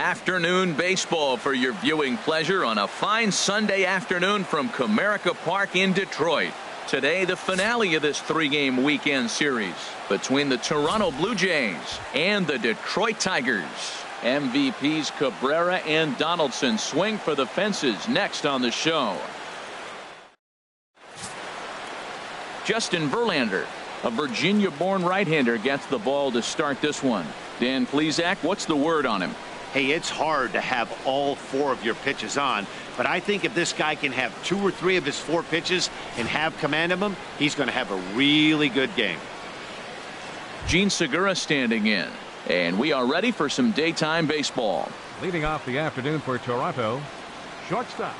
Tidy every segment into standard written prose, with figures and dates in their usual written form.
Afternoon baseball for your viewing pleasure on a fine Sunday afternoon from Comerica Park in Detroit. Today, the finale of this three-game weekend series between the Toronto Blue Jays and the Detroit Tigers. MVPs Cabrera and Donaldson swing for the fences next on the show. Justin Verlander, a Virginia-born right-hander, gets the ball to start this one. Dan Plesac, what's the word on him? Hey, it's hard to have all four of your pitches on, but I think if this guy can have 2 or 3 of his 4 pitches and have command of them, he's going to have a really good game. Gene Segura standing in, and we are ready for some daytime baseball. Leading off the afternoon for Toronto, shortstop,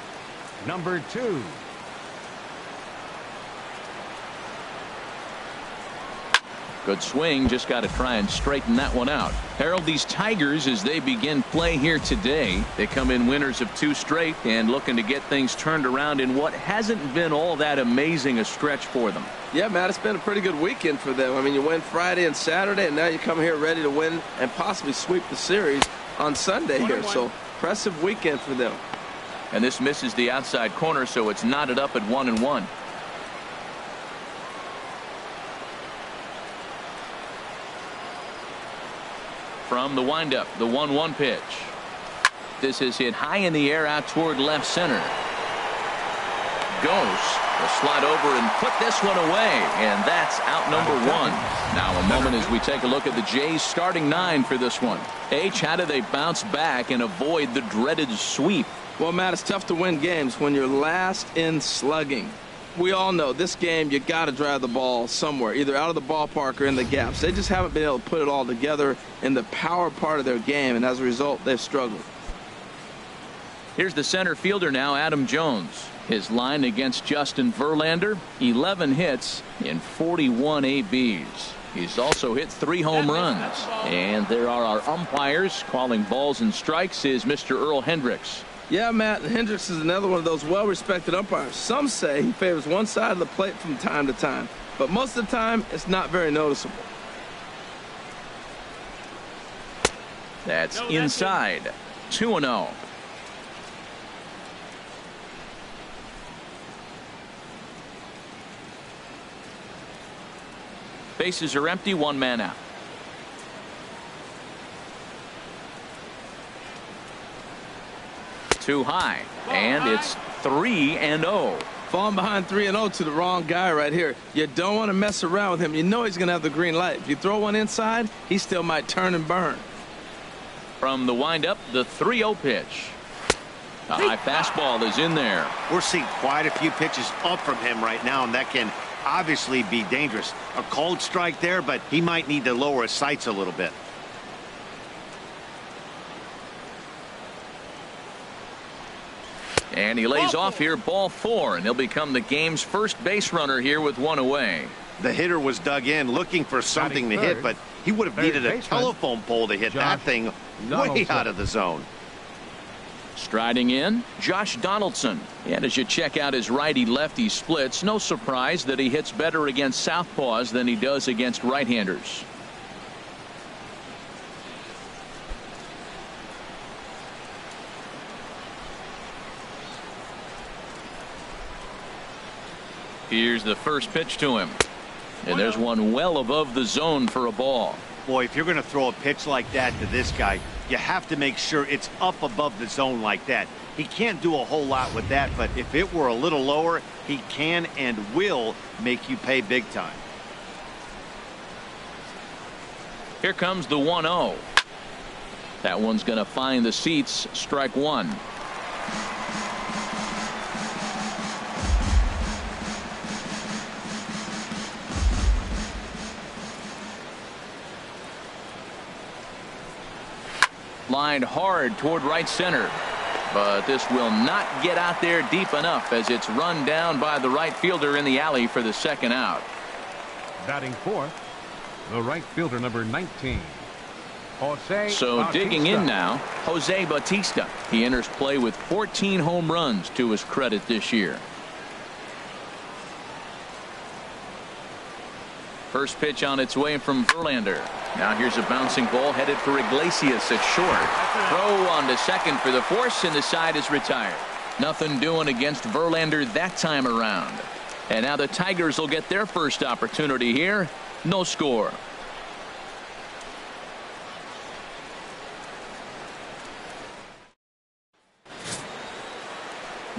number 2. Good swing, just got to try and straighten that one out. Harold, these Tigers, as they begin play here today, they come in winners of 2 straight and looking to get things turned around in what hasn't been all that amazing a stretch for them. Yeah, Matt, it's been a pretty good weekend for them. I mean, you win Friday and Saturday, and now you come here ready to win and possibly sweep the series on Sunday here. So, impressive weekend for them. And this misses the outside corner, so it's knotted up at 1-1. From the windup, the 1-1 pitch. This is hit high in the air out toward left center. Goes. Will slide over and put this one away, and that's out number 1. Now a moment as we take a look at the Jays starting 9 for this one. H, how do they bounce back and avoid the dreaded sweep? Well, Matt, it's tough to win games when you're last in slugging. We all know this game, you got to drive the ball somewhere, either out of the ballpark or in the gaps. They just haven't been able to put it all together in the power part of their game, and as a result, they've struggled. Here's the center fielder now, Adam Jones. His line against Justin Verlander, 11 hits in 41 ABs. He's also hit 3 home runs. And there are our umpires calling balls and strikes is Mr. Earl Hendricks. Yeah, Matt, Hendricks is another one of those well-respected umpires. Some say he favors one side of the plate from time to time, but most of the time, it's not very noticeable. That's inside. 2-0. Bases are empty, 1 man out. Too high, and it's 3-0. Falling behind 3-0 to the wrong guy right here. You don't want to mess around with him. You know he's going to have the green light. If you throw one inside, he still might turn and burn. From the windup, the 3-0 pitch. A high fastball is in there. We're seeing quite a few pitches up from him right now, and that can obviously be dangerous. A cold strike there, but he might need to lower his sights a little bit. And he lays off here, ball 4, and he'll become the game's first base runner here with 1 away. The hitter was dug in looking for something to hit, but he would have needed a telephone pole to hit that thing way out of the zone. Striding in, Josh Donaldson. And as you check out his righty-lefty splits, no surprise that he hits better against southpaws than he does against right-handers. Here's the first pitch to him. And there's one well above the zone for a ball. Boy, if you're going to throw a pitch like that to this guy, you have to make sure it's up above the zone like that. He can't do a whole lot with that, but if it were a little lower, he can and will make you pay big time. Here comes the 1-0. That one's going to find the seats. Strike 1. Lined hard toward right center, but this will not get out there deep enough as it's run down by the right fielder in the alley for the 2nd out. Batting 4th, the right fielder, number 19. So digging in now, Jose Bautista. He enters play with 14 home runs to his credit this year. First pitch on its way from Verlander. Now here's a bouncing ball headed for Iglesias at short. Throw on to second for the force, and the side is retired. Nothing doing against Verlander that time around. And now the Tigers will get their first opportunity here. No score.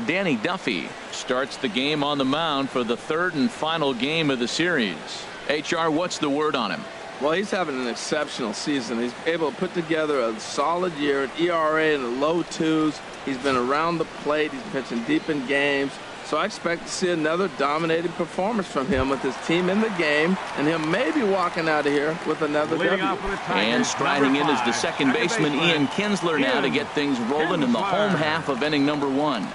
Danny Duffy starts the game on the mound for the third and final game of the series. HR, what's the word on him? Well, he's having an exceptional season. He's able to put together a solid year, an ERA in the low twos. He's been around the plate. He's pitching deep in games. So I expect to see another dominating performance from him with his team in the game, and him maybe walking out of here with another W. And striding in is the second baseman, Ian Kinsler, now to get things rolling in the home half of inning number 1.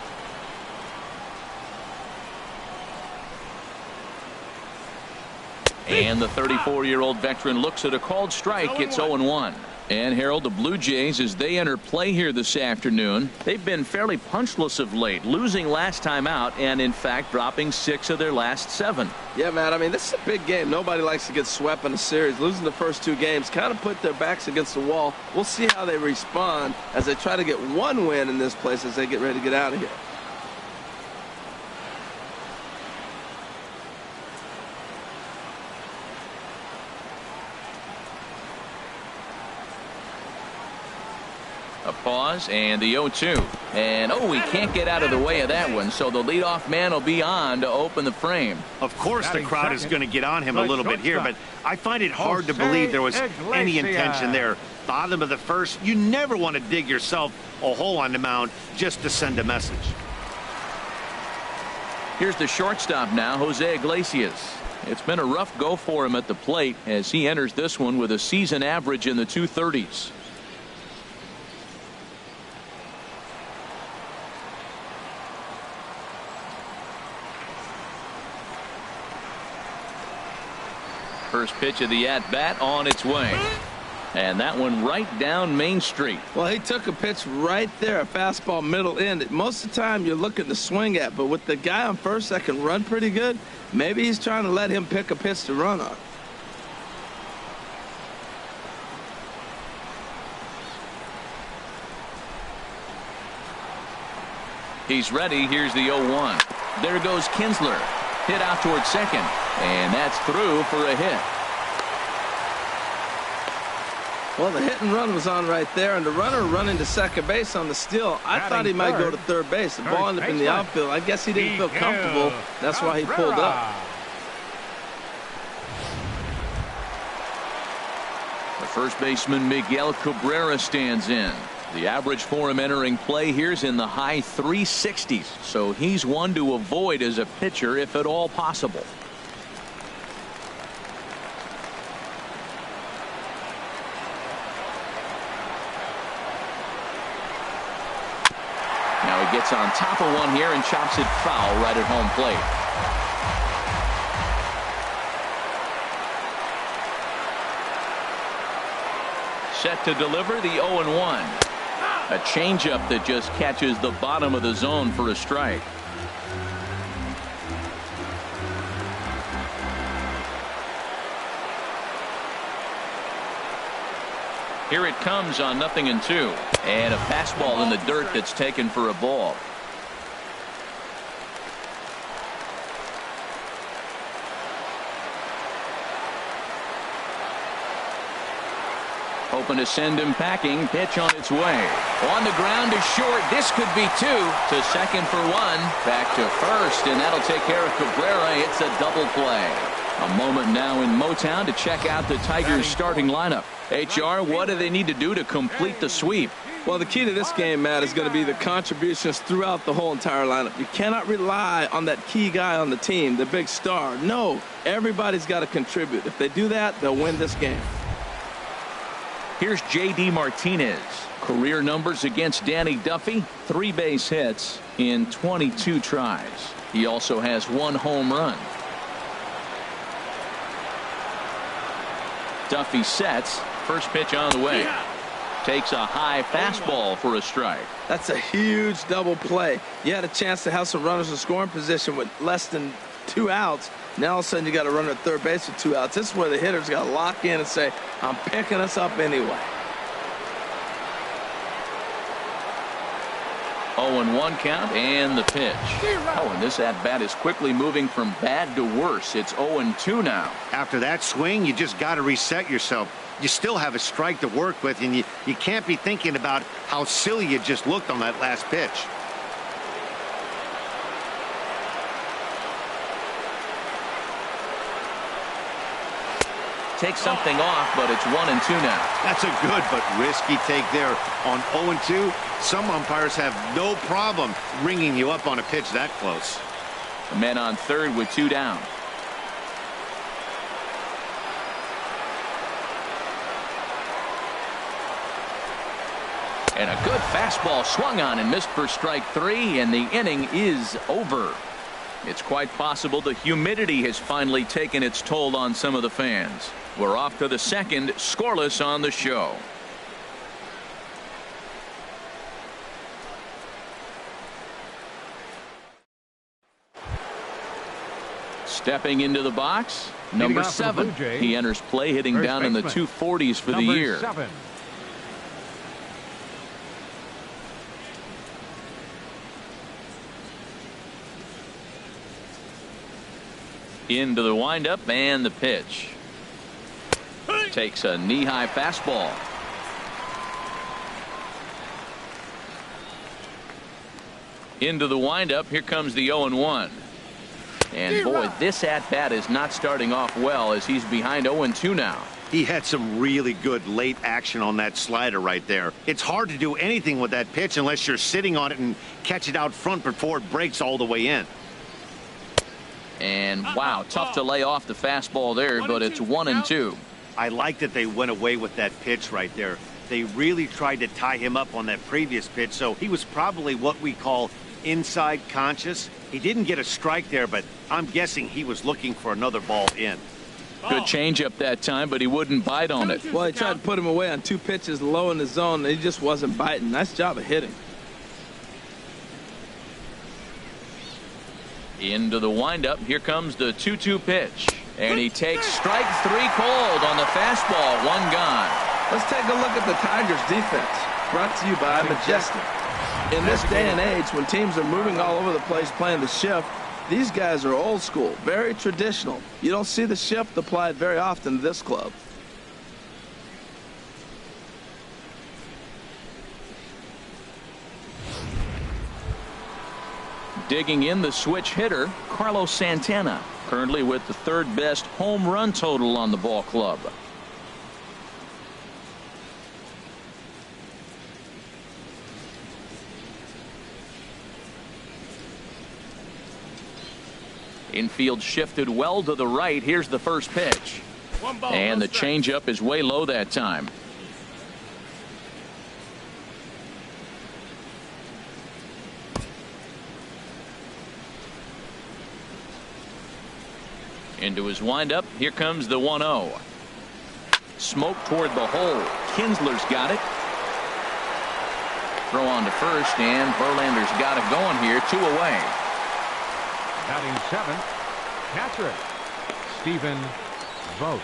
And the 34-year-old veteran looks at a called strike. It's 0-1. And Harold, the Blue Jays, as they enter play here this afternoon, they've been fairly punchless of late, losing last time out and, in fact, dropping 6 of their last 7. Yeah, Matt, I mean, this is a big game. Nobody likes to get swept in a series. Losing the first 2 games kind of put their backs against the wall. We'll see how they respond as they try to get 1 win in this place as they get ready to get out of here. A pause and the 0-2. And he can't get out of the way of that one, so the leadoff man will be on to open the frame. Of course the crowd is going to get on him a little bit here, but I find it hard to believe there was any intention there. Bottom of the first, you never want to dig yourself a hole on the mound just to send a message. Here's the shortstop now, Jose Iglesias. It's been a rough go for him at the plate as he enters this one with a season average in the 230s. First pitch of the at-bat on its way. And that one right down Main Street. Well, he took a pitch right there, a fastball middle end. Most of the time you're looking to swing at, but with the guy on first that can run pretty good, maybe he's trying to let him pick a pitch to run on. He's ready. Here's the 0-1. There goes Kinsler. Hit out towards second. And that's through for a hit. Well, the hit and run was on right there, and the runner running to second base on the steal. I thought he might go to third base. The ball ended up in the outfield. I guess he didn't feel comfortable. That's why he pulled up. The first baseman, Miguel Cabrera, stands in. The average for him entering play here is in the high 360s. So he's one to avoid as a pitcher if at all possible. Now he gets on top of one here and chops it foul right at home plate. Set to deliver the 0-1. A changeup that just catches the bottom of the zone for a strike. Here it comes on 0-2. And a fastball in the dirt that's taken for a ball. Hoping to send him packing. Pitch on its way. On the ground to short. This could be 2. To second for 1. Back to first, and that'll take care of Cabrera. It's a double play. A moment now in Motown to check out the Tigers starting lineup. HR, what do they need to do to complete the sweep? Well, the key to this game, Matt, is going to be the contributions throughout the whole entire lineup. You cannot rely on that key guy on the team, the big star. No, everybody's got to contribute. If they do that, they'll win this game. Here's J.D. Martinez. Career numbers against Danny Duffy, 3 base hits in 22 tries. He also has 1 home run. Duffy sets. First pitch on the way. Takes a high fastball for a strike. That's a huge double play. You had a chance to have some runners in scoring position with less than 2 outs. Now all of a sudden you got to run at third base with 2 outs. This is where the hitter's got to lock in and say, I'm picking us up anyway. 0-1 count and the pitch. Oh, and this at-bat is quickly moving from bad to worse. It's 0-2 now. After that swing, you just got to reset yourself. You still have a strike to work with, and you can't be thinking about how silly you just looked on that last pitch. Takes something off, but it's 1-2 now. That's a good but risky take there. On 0-2, some umpires have no problem ringing you up on a pitch that close. The men on third with 2 down. And a good fastball swung on and missed for strike 3, and the inning is over. It's quite possible the humidity has finally taken its toll on some of the fans. We're off to the second, scoreless on the show. Stepping into the box, number 7. He enters play hitting down in the 240s for the year. 7. Into the windup and the pitch. Takes a knee-high fastball. Into the windup. Here comes the 0-1. And boy, this at-bat is not starting off well as he's behind 0-2 now. He had some really good late action on that slider right there. It's hard to do anything with that pitch unless you're sitting on it and catch it out front before it breaks all the way in. And wow, tough to lay off the fastball there, but it's 1-2. I like that they went away with that pitch right there. They really tried to tie him up on that previous pitch, so he was probably what we call inside conscious. He didn't get a strike there, but I'm guessing he was looking for another ball in. Good changeup that time, but he wouldn't bite on it. Well, he tried to put him away on 2 pitches low in the zone, and he just wasn't biting. Nice job of hitting. Into the windup. Here comes the 2-2 pitch. And he takes strike 3 cold on the fastball. 1 gone. Let's take a look at the Tigers defense. Brought to you by Majestic. In this day and age, when teams are moving all over the place playing the shift, these guys are old school, very traditional. You don't see the shift applied very often to this club. Digging in the switch hitter, Carlos Santana, currently with the 3rd best home run total on the ball club. Infield shifted well to the right. Here's the first pitch. And the changeup is way low that time. Into his windup. Here comes the 1-0. Smoke toward the hole. Kinsler's got it. Throw on to first, and Verlander's got it going here. 2 away. Batting 7th, catcher, Stephen Vogt.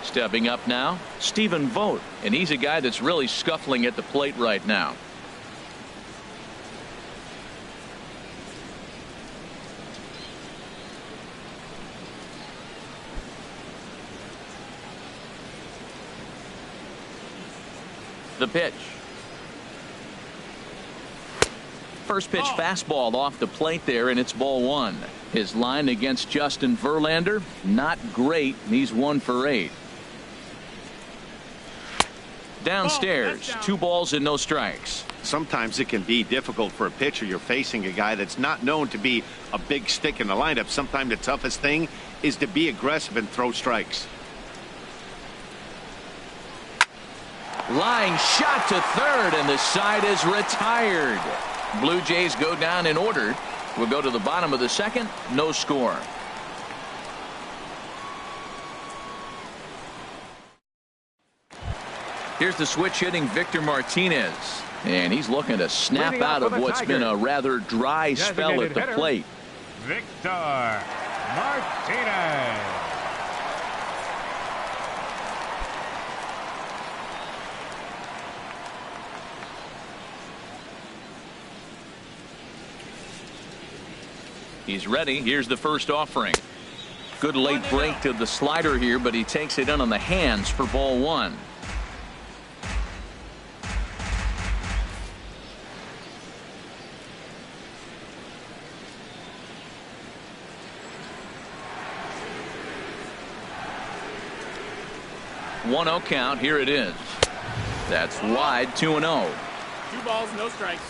Stepping up now, Stephen Vogt, and he's a guy that's really scuffling at the plate right now. The pitch. First pitch fastball off the plate there, and it's ball 1. His line against Justin Verlander, not great. He's 1 for 8. Downstairs, 2 balls and no strikes. Sometimes it can be difficult for a pitcher. You're facing a guy that's not known to be a big stick in the lineup. Sometimes the toughest thing is to be aggressive and throw strikes. Line shot to third, and the side is retired. Blue Jays go down in order. We'll go to the bottom of the second. No score. Here's the switch hitting Victor Martinez. And he's looking to snap out of what's been a rather dry spell at the plate. Victor Martinez. He's ready. Here's the first offering. Good late break to the slider here, but he takes it in on the hands for ball one. One 0 count. Here it is. That's wide. 2-0. 2 balls, no strikes.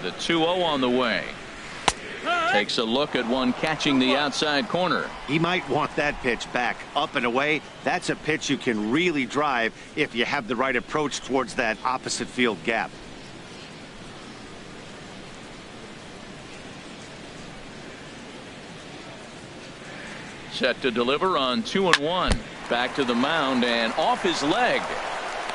The 2-0 on the way. Takes a look at one catching the outside corner. He might want that pitch back up and away. That's a pitch you can really drive if you have the right approach towards that opposite field gap. Set to deliver on 2-1. Back to the mound and off his leg.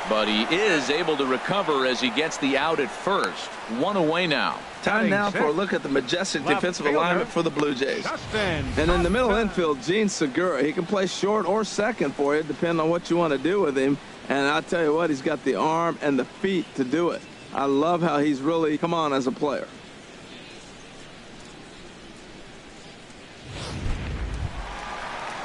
But he is able to recover as he gets the out at first. 1 away now. Time now for a look at the majestic defensive alignment for the Blue Jays. And in the middle infield, Gene Segura. He can play short or second for you, depending on what you want to do with him. And I'll tell you what, he's got the arm and the feet to do it. I love how he's really come on as a player.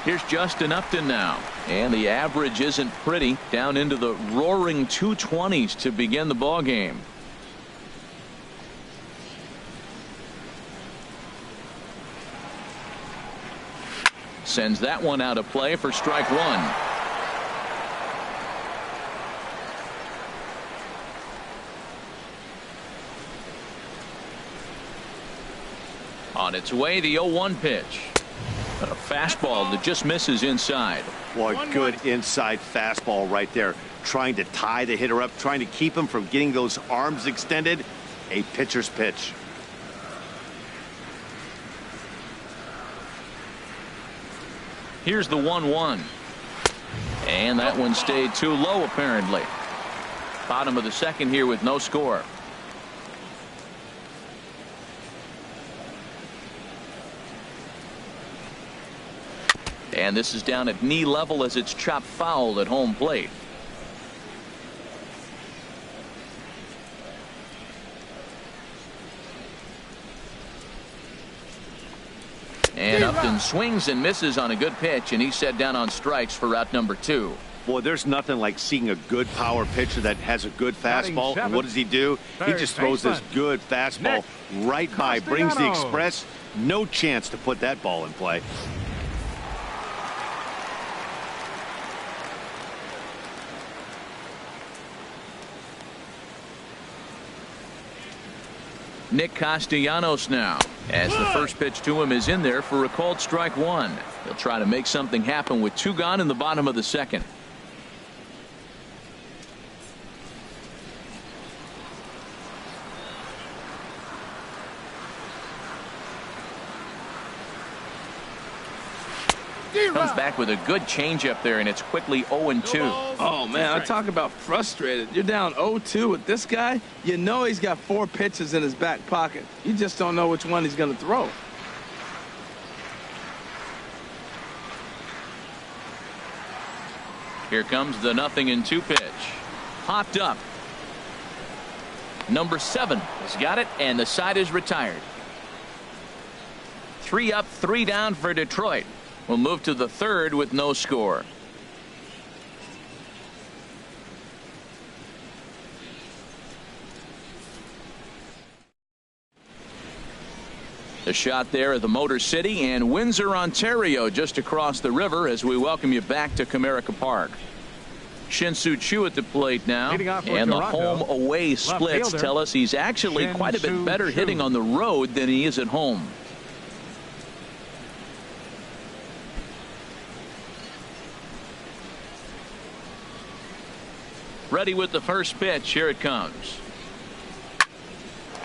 Here's Justin Upton now. And the average isn't pretty. Down into the roaring 220s to begin the ball game. Sends that one out of play for strike one. On its way, the 0-1 pitch. A fastball that just misses inside. Boy, good inside fastball right there. Trying to tie the hitter up, trying to keep him from getting those arms extended. A pitcher's pitch. Here's the 1-1. And that one stayed too low, apparently. Bottom of the second here with no score. And this is down at knee level as it's chopped foul at home plate. And Upton swings and misses on a good pitch, and he's set down on strikes for out number 2. Boy, there's nothing like seeing a good power pitcher that has a good fastball. And what does he do? He just throws this good fastball right by, brings the express. No chance to put that ball in play. Nick Castellanos now, as the first pitch to him is in there for a called strike one. He'll try to make something happen with 2 gone in the bottom of the second. Comes back with a good changeup there, and it's quickly 0-2. Oh, man, I talk about frustrated. You're down 0-2 with this guy. You know he's got 4 pitches in his back pocket. You just don't know which one he's going to throw. Here comes the 0-2 pitch. Popped up. Number 7 has got it, and the side is retired. 3 up, 3 down for Detroit. We'll move to the third with no score. The shot there at the Motor City and Windsor, Ontario, just across the river, as we welcome you back to Comerica Park. Shin-Soo Choo at the plate now, and the home-away splits tell us he's actually quite a bit better hitting on the road than he is at home. Ready with the first pitch. Here it comes.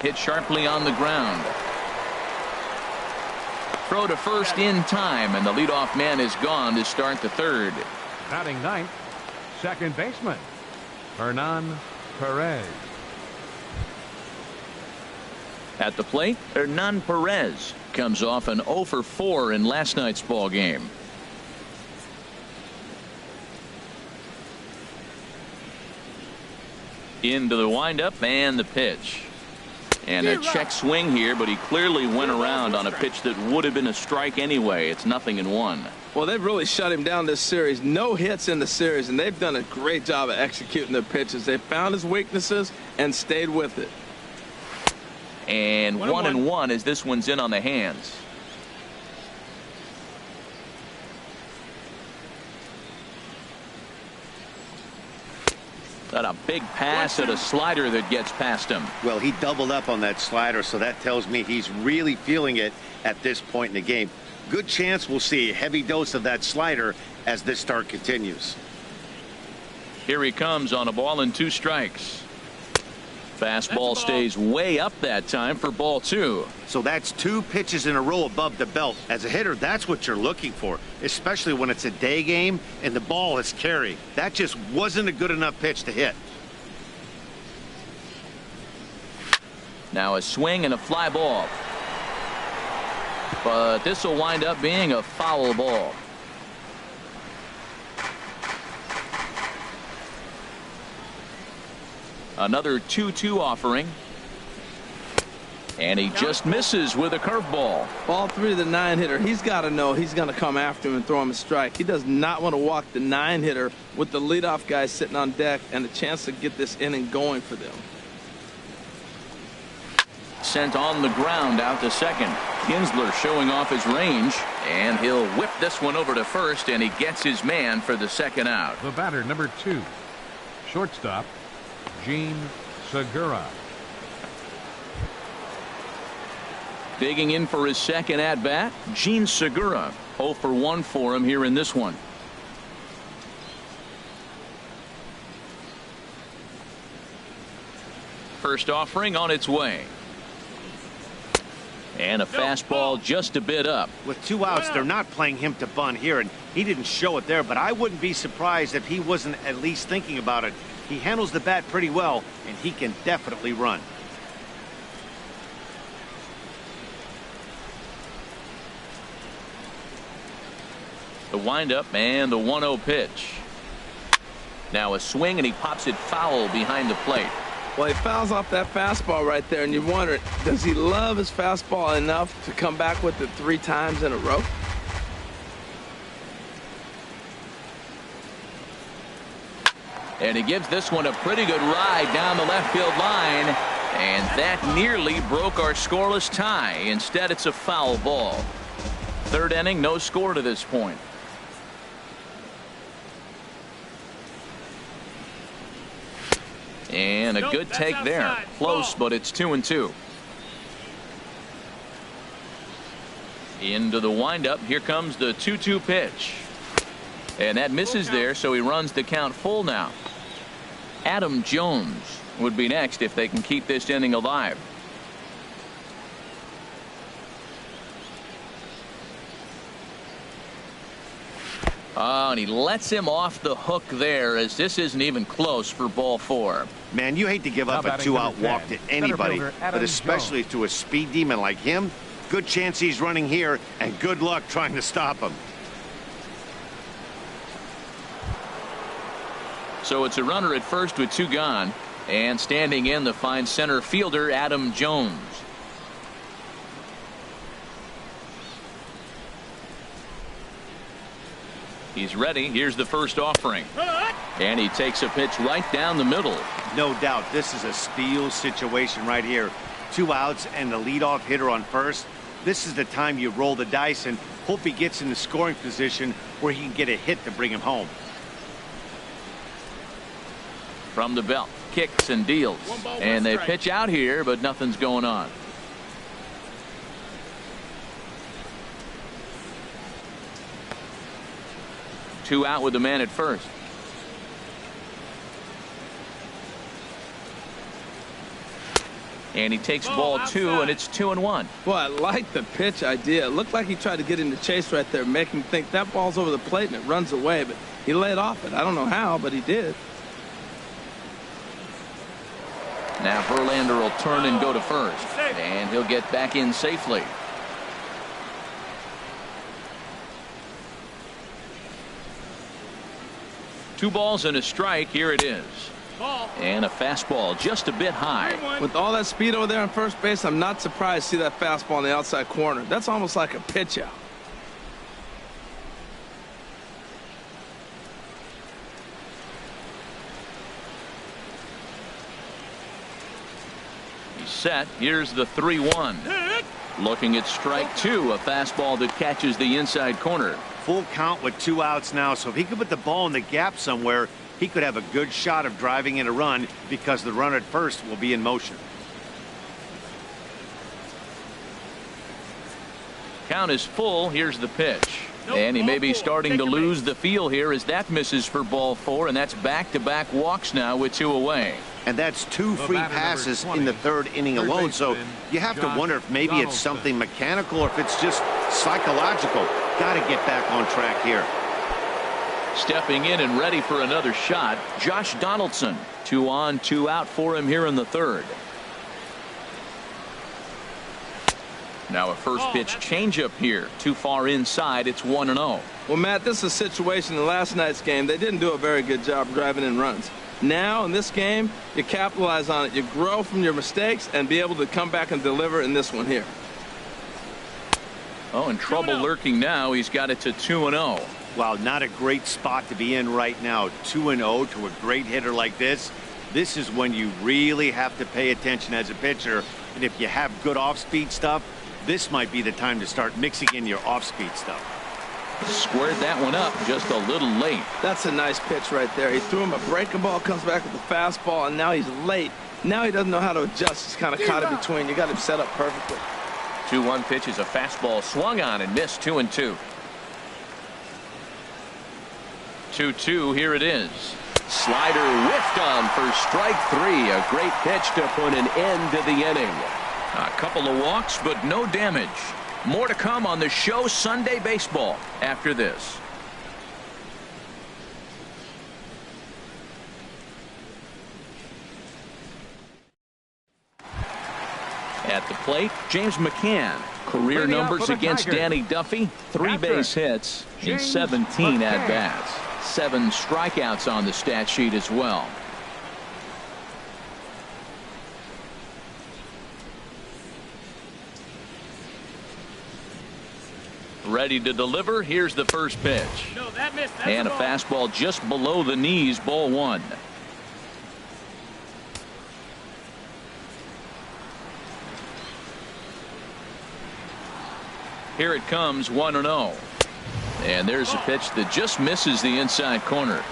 Hit sharply on the ground. Throw to first in time, and the leadoff man is gone to start the third. Batting ninth, second baseman, Hernan Perez. At the plate, Hernan Perez comes off an 0 for 4 in last night's ball game. Into the windup and the pitch. And a check swing here, but he clearly went around on a pitch that would have been a strike anyway. It's 0-1. Well, they've really shut him down this series. No hits in the series, and they've done a great job of executing their pitches. They found his weaknesses and stayed with it. And 1-1 as this one's in on the hands. Got a big pass at a slider that gets past him. Well, he doubled up on that slider, so that tells me he's really feeling it at this point in the game. Good chance we'll see a heavy dose of that slider as this start continues. Here he comes on a ball and 2 strikes. Fastball stays way up that time for ball 2. So that's 2 pitches in a row above the belt. As a hitter, that's what you're looking for, especially when it's a day game and the ball is carried. That just wasn't a good enough pitch to hit. Now a swing and a fly ball. But this will wind up being a foul ball. Another 2-2 offering. And he just misses with a curveball. Ball 3 to the 9-hitter. He's got to know he's going to come after him and throw him a strike. He does not want to walk the 9-hitter with the leadoff guy sitting on deck and a chance to get this inning going for them. Sent on the ground out to second. Kinsler showing off his range, and he'll whip this one over to first, and he gets his man for the second out. The batter, number 2, shortstop, Gene Segura. Digging in for his second at bat, Gene Segura. 0 for 1 for him here in this one. First offering on its way. And a fastball just a bit up. With 2 outs, they're not playing him to bunt here, and he didn't show it there, but I wouldn't be surprised if he wasn't at least thinking about it. He handles the bat pretty well, and he can definitely run. The windup and the 1-0 pitch. Now a swing, and he pops it foul behind the plate. Well, he fouls off that fastball right there, and you wonder, does he love his fastball enough to come back with it 3 times in a row? And he gives this one a pretty good ride down the left field line, and that nearly broke our scoreless tie. Instead, it's a foul ball. Third inning, no score to this point. And a good take there. Close, but it's 2-2. Into the windup. Here comes the 2-2 pitch. And that misses there, so he runs the count full now. Adam Jones would be next if they can keep this inning alive. Oh, and he lets him off the hook there, as this isn't even close for ball 4. Man, you hate to give up a 2-out walk to anybody, but especially to a speed demon like him. Good chance he's running here, and good luck trying to stop him. So it's a runner at first with 2 gone, and standing in the fine center fielder Adam Jones. He's ready. Here's the first offering, and he takes a pitch right down the middle. No doubt this is a steal situation right here. 2 outs and the leadoff hitter on first. This is the time you roll the dice and hope he gets in the scoring position where he can get a hit to bring him home. From the belt, kicks and deals, and they pitch out here, but nothing's going on. Two out with the man at first. And he takes ball 2, and it's 2-1. Well, I like the pitch idea. It looked like he tried to get into chase right there, make him think that ball's over the plate and it runs away, but he laid off it. I don't know how, but he did. Now Verlander will turn and go to first, and he'll get back in safely. Two balls and a strike. Here it is. And a fastball just a bit high. With all that speed over there on first base, I'm not surprised to see that fastball in the outside corner. That's almost like a pitch out. He's set. Here's the 3-1. Looking at strike 2, a fastball that catches the inside corner. Full count with 2 outs now, so if he could put the ball in the gap somewhere, he could have a good shot of driving in a run because the runner at first will be in motion. Count is full. Here's the pitch. And he may be starting to lose the feel here as that misses for ball 4, and that's back-to-back walks now with 2 away. And that's 2 free passes in the 3rd inning alone, so you have to wonder if maybe it's something mechanical or if it's just psychological. Got to get back on track here. Stepping in and ready for another shot, Josh Donaldson. 2 on, 2 out for him here in the 3rd. Now a first pitch changeup here. Too far inside. It's 1-0. Well, Matt, this is a situation in last night's game. They didn't do a very good job driving in runs. Now in this game, you capitalize on it. You grow from your mistakes and be able to come back and deliver in this one here. Oh, and trouble lurking now. He's got it to 2-0. Wow, not a great spot to be in right now. 2-0 to a great hitter like this. This is when you really have to pay attention as a pitcher. And if you have good off-speed stuff, this might be the time to start mixing in your off-speed stuff. Squared that one up just a little late. That's a nice pitch right there. He threw him a breaking ball, comes back with the fastball, and now he's late. Now he doesn't know how to adjust. He's kind of caught in between. You got him set up perfectly. 2-1 pitch is a fastball swung on and missed. 2-2. 2-2. Here it is. Slider whiffed on for strike 3. A great pitch to put an end to the inning. A couple of walks, but no damage. More to come on the show Sunday Baseball after this. At the plate, James McCann. Career numbers against Danny Duffy. 3 base hits in 17 at-bats. 7 strikeouts on the stat sheet as well. Ready to deliver. Here's the first pitch. No, that missed. That's And a fastball just below the knees. Ball 1. Here it comes. 1-0. And there's a pitch that just misses the inside corner.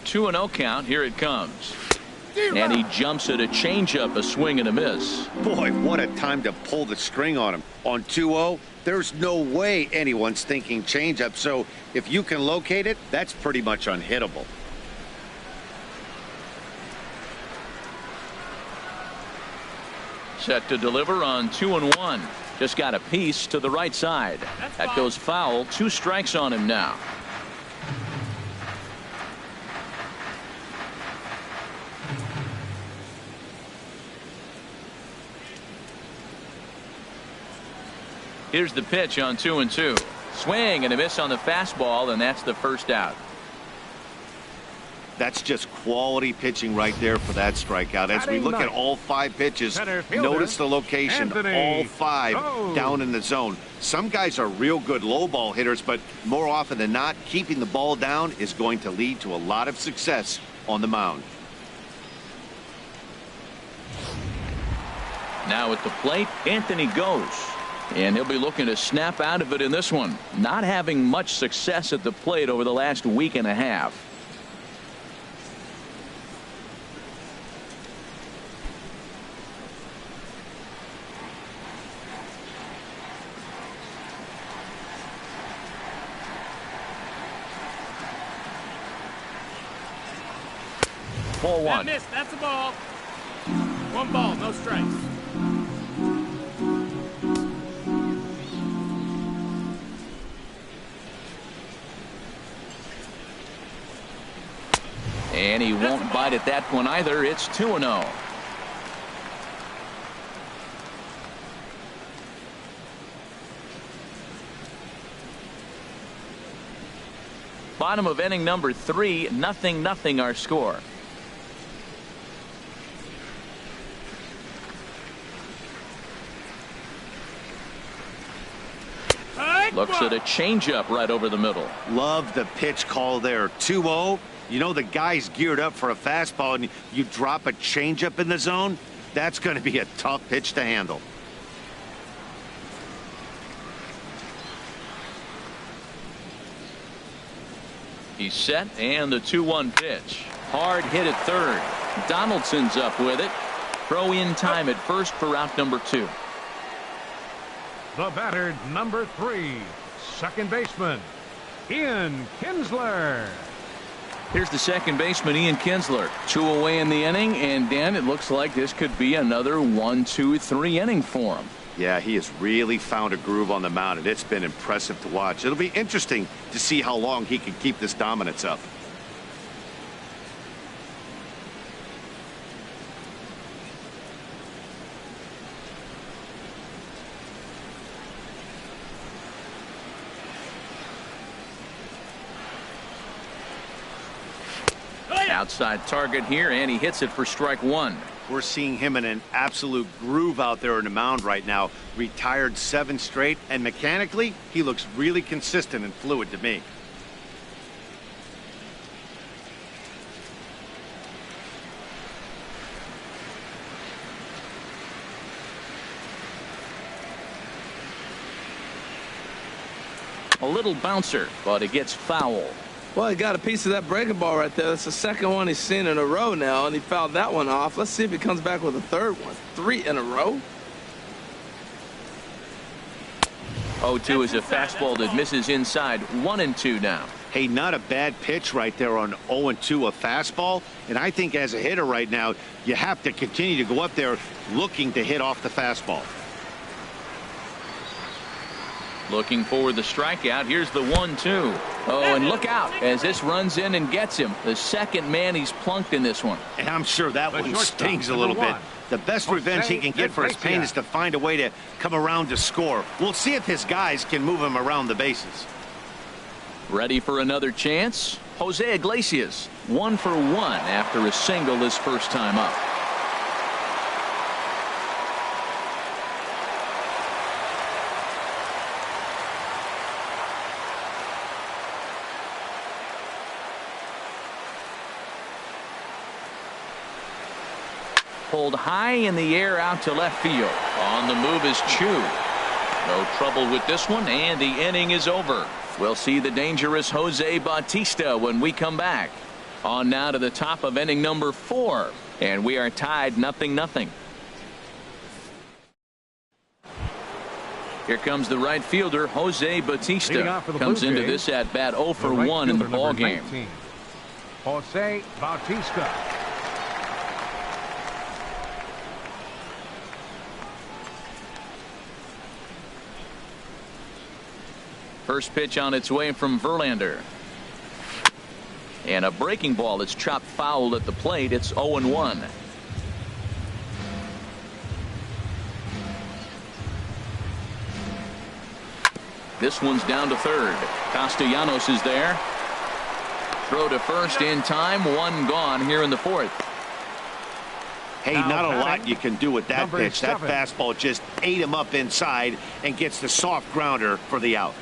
Two 2-0 count. Here it comes. And he jumps at a changeup, a swing and a miss. Boy, what a time to pull the string on him. On 2-0, there's no way anyone's thinking changeup. So if you can locate it, that's pretty much unhittable. Set to deliver on 2-1. Just got a piece to the right side. That goes foul. 2 strikes on him now. Here's the pitch on 2-2. Swing and a miss on the fastball, and that's the first out. That's just quality pitching right there for that strikeout. As we look at all 5 pitches, notice the location. All 5 down in the zone. Some guys are real good low ball hitters, but more often than not, keeping the ball down is going to lead to a lot of success on the mound. Now at the plate, Anthony goes. And he'll be looking to snap out of it in this one. Not having much success at the plate over the last week and a half. Ball That one. missed. That's a ball. 1 ball, no strikes. And he won't bite at that one either. It's 2-0. Bottom of inning number 3, 0-0 our score. Looks at a changeup right over the middle. Love the pitch call there. 2-0. You know the guy's geared up for a fastball, and you drop a changeup in the zone. That's going to be a tough pitch to handle. He's set, and the 2-1 pitch. Hard hit at third. Donaldson's up with it. Throw in time at first for out number 2. The batter, number 3, second baseman, Ian Kinsler. Here's the second baseman, Ian Kinsler. 2 away in the inning, and Dan, it looks like this could be another 1-2-3 inning for him. Yeah, he has really found a groove on the mound, and it's been impressive to watch. It'll be interesting to see how long he can keep this dominance up. Outside target here, and he hits it for strike 1. We're seeing him in an absolute groove out there on the mound right now. Retired 7 straight, and mechanically, he looks really consistent and fluid to me. A little bouncer, but it gets foul. Well, he got a piece of that breaking ball right there. That's the second one he's seen in a row now, and he fouled that one off. Let's see if he comes back with a third one. 3 in a row. 0-2 is a fastball that misses inside. 1-2 now. Hey, not a bad pitch right there on 0-2, a fastball. And I think as a hitter right now, you have to continue to go up there looking to hit off the fastball. Looking for the strikeout. Here's the 1-2. Oh, and look out as this runs in and gets him. The second man he's plunked in this one. And I'm sure that one stings a little bit. The best revenge he can get for his pain is to find a way to come around to score. We'll see if his guys can move him around the bases. Ready for another chance? Jose Iglesias, 1 for 1 after a single his first time up. Pulled high in the air out to left field. On the move is Chu. No trouble with this one, and the inning is over. We'll see the dangerous Jose Bautista when we come back. On now to the top of inning number 4, and we are tied 0-0. Here comes the right fielder, Jose Bautista. Comes into this at bat 0 for 1 in the ball game. Jose Bautista. First pitch on its way from Verlander. And a breaking ball that's chopped foul at the plate. It's 0-1. This one's down to third. Castellanos is there. Throw to first in time. 1 gone here in the 4th. Hey, not a lot you can do with that pitch. That fastball just ate him up inside and gets the soft grounder for the out.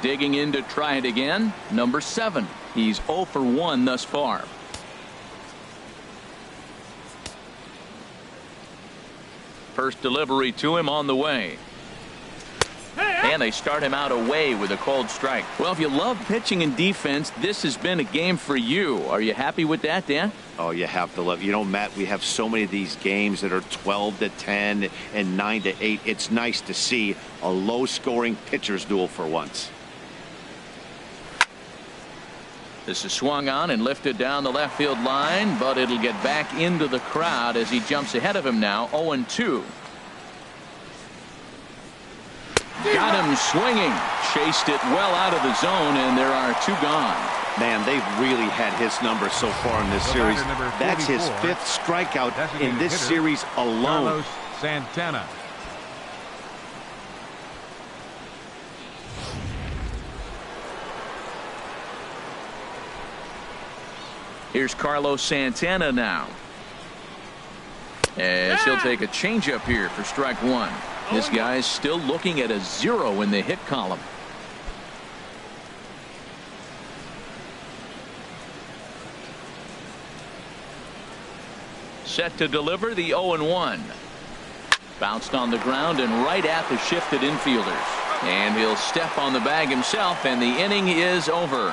Digging in to try it again. Number 7. He's 0 for 1 thus far. First delivery to him on the way. And they start him out away with a cold strike. Well, if you love pitching and defense, this has been a game for you. Are you happy with that, Dan? Oh, you have to love. You know, Matt, we have so many of these games that are 12-10 and 9-8. It's nice to see a low-scoring pitcher's duel for once. This is swung on and lifted down the left field line, but it'll get back into the crowd as he jumps ahead of him now. 0-2. Got him swinging. Chased it well out of the zone, and there are 2 gone. Man, they've really had his number so far in this series. That's his 5th strikeout in this series alone. Santana. Here's Carlos Santana now. As he'll take a changeup here for strike 1. This guy's still looking at a 0 in the hit column. Set to deliver the 0-1. Bounced on the ground and right at the shifted infielders. And he'll step on the bag himself, and the inning is over.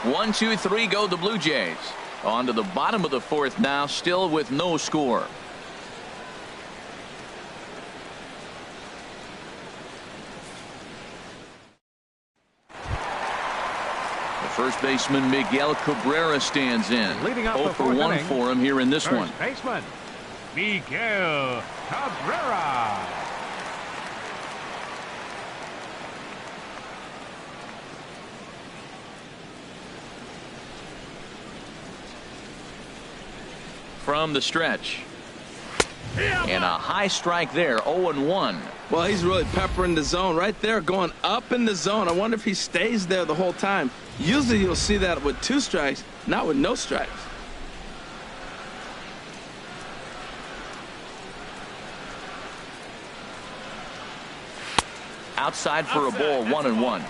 1, 2, 3 go the Blue Jays. On to the bottom of the 4th now, still with no score. The first baseman Miguel Cabrera stands in. Leading off 0 for 1 for him here in this one. Baseman Miguel Cabrera. From the stretch. And a high strike there. 0-1. Well, he's really peppering the zone right there, going up in the zone. I wonder if he stays there the whole time. Usually you'll see that with 2 strikes, not with no strikes. Outside for a ball. 1-1.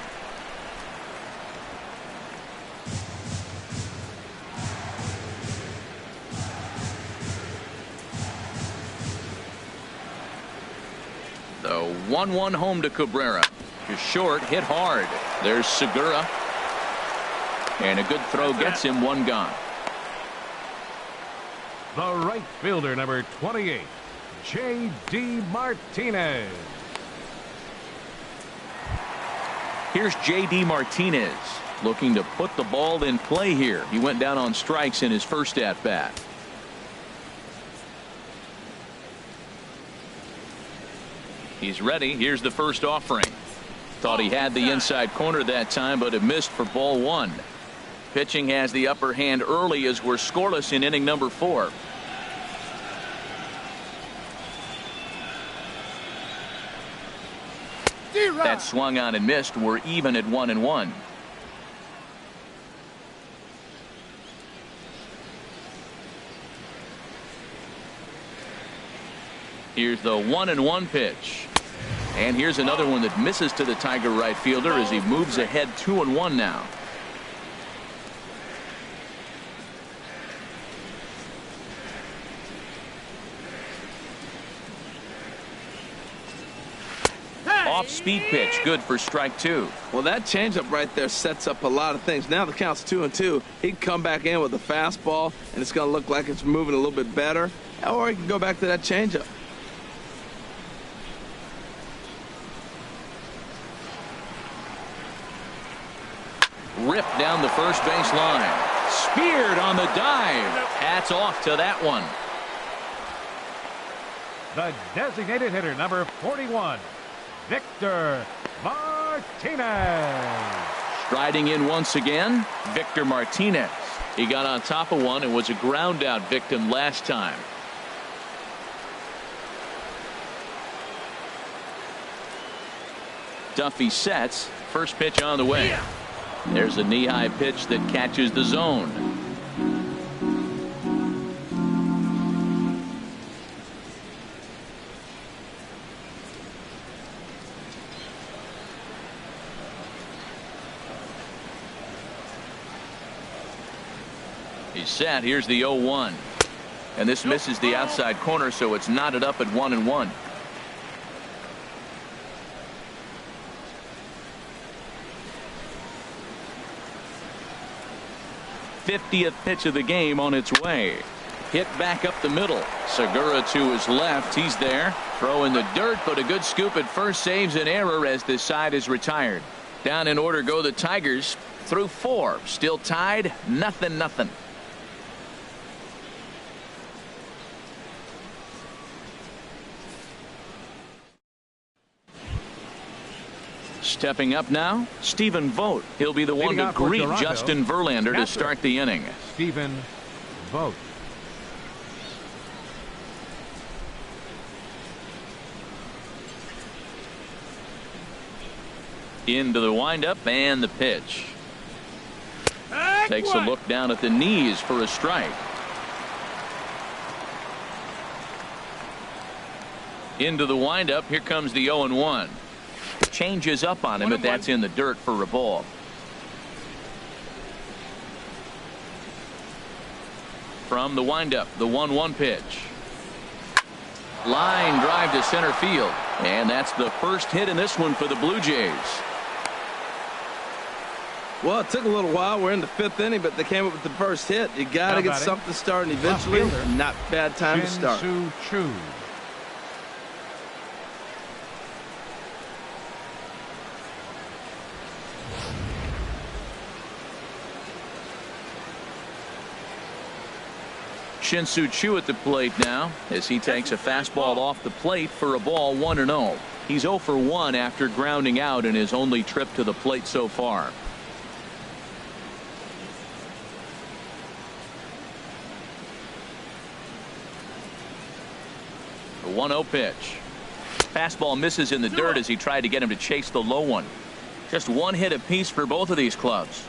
The 1-1 home to Cabrera. Just short, hit hard. There's Segura. And a good throw gets him 1 gone. The right fielder, number 28, J.D. Martinez. Here's J.D. Martinez looking to put the ball in play here. He went down on strikes in his first at bat. He's ready. Here's the first offering. Thought he had the inside corner that time, but it missed for ball 1. Pitching has the upper hand early as we're scoreless in inning number 4. That swung on and missed. We're even at 1-1. Here's the 1-1 pitch. And here's another one that misses to the Tiger right fielder as he moves ahead 2-1 now. Off-speed pitch, good for strike 2. Well, that changeup right there sets up a lot of things. Now the count's 2-2. He can come back in with a fastball, and it's going to look like it's moving a little bit better. Or he can go back to that changeup. Ripped down the first base line. Speared on the dive. Hats off to that one. The designated hitter, number 41, Victor Martinez. Striding in once again, Victor Martinez. He got on top of one and was a ground out victim last time. Duffy sets. First pitch on the way. There's a knee-high pitch that catches the zone. He's set. Here's the 0-1. And this misses the outside corner, so it's knotted up at 1-1. 50th pitch of the game on its way. Hit back up the middle. Segura to his left. He's there. Throw in the dirt, but a good scoop at first saves an error as this side is retired. Down in order go the Tigers. through 4. Still tied, 0-0. Stepping up now, Stephen Vogt. He'll be the one to greet Justin Verlander to start the inning. Stephen Vogt. Into the windup and the pitch. Takes a look down at the knees for a strike. Into the windup. Here comes the 0-1. Changes up on him, but that's in the dirt for a ball. From the windup, the 1-1 pitch. Line drive to center field. And that's the first hit in this one for the Blue Jays. Well, it took a little while. We're in the 5th inning, but they came up with the first hit. You got to get something started eventually. Not bad time to start. Shin-Soo Choo at the plate now as he takes a fastball off the plate for a ball, 1-0. He's 0 for 1 after grounding out in his only trip to the plate so far. The 1-0 pitch. Fastball misses in the dirt as he tried to get him to chase the low one. Just one hit apiece for both of these clubs.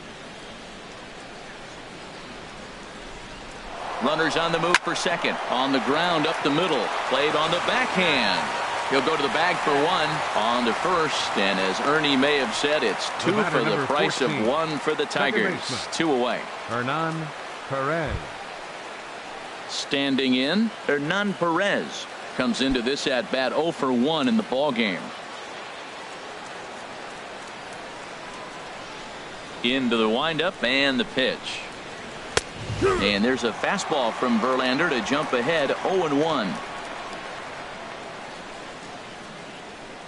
Runners on the move for second. On the ground up the middle. Played on the backhand. He'll go to the bag for 1. On to first. And as Ernie may have said, it's 2 for the price of 1 for the Tigers. 2 away. Hernan Perez. Standing in, Hernan Perez comes into this at bat 0 for 1 in the ball game. Into the windup and the pitch. And there's a fastball from Verlander to jump ahead 0-1.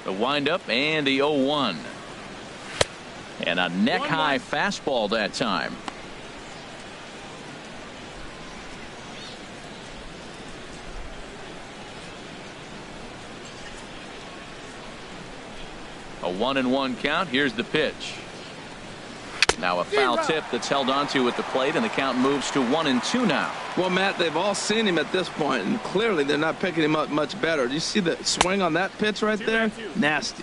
The windup and the 0-1. And a neck high fastball that time. A 1-1 count. Here's the pitch. Now a foul tip that's held onto at the plate, and the count moves to 1-2 now. Well, Matt, they've all seen him at this point, and clearly they're not picking him up much better. Do you see the swing on that pitch right there? Nasty.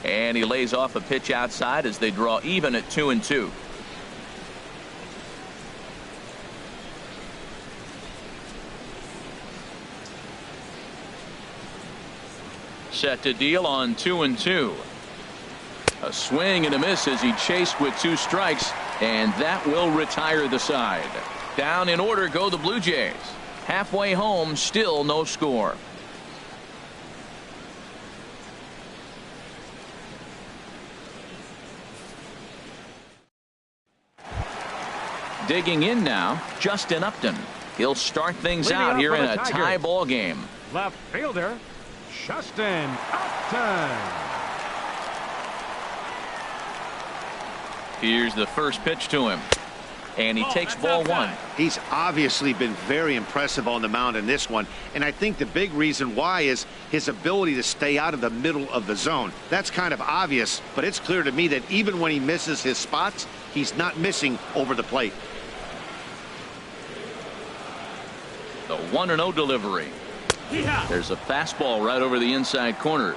And he lays off a pitch outside as they draw even at 2-2. Set to deal on 2-2. A swing and a miss as he chased with 2 strikes, and that will retire the side. Down in order go the Blue Jays. Halfway home, still no score. Digging in now, Justin Upton. He'll start things out here in a tie ball game. Left fielder, Justin Upton. Here's the first pitch to him. And he takes ball 1. He's obviously been very impressive on the mound in this one. And I think the big reason why is his ability to stay out of the middle of the zone. That's kind of obvious, but it's clear to me that even when he misses his spots, he's not missing over the plate. The 1-0 delivery. There's a fastball right over the inside corner.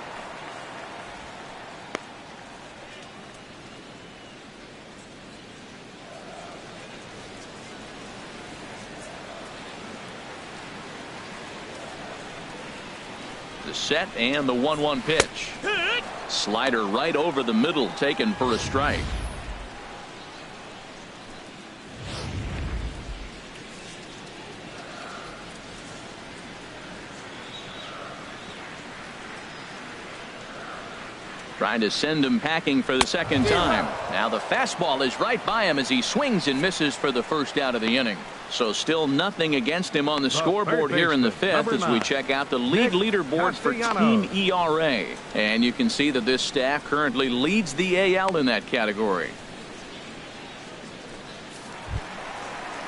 The set and the 1-1 pitch. Slider right over the middle, taken for a strike. Trying to send him packing for the second time. Now the fastball is right by him as he swings and misses for the first out of the inning. So still nothing against him on the scoreboard here in the 5th as we check out the lead leaderboard for team ERA. And you can see that this staff currently leads the AL in that category.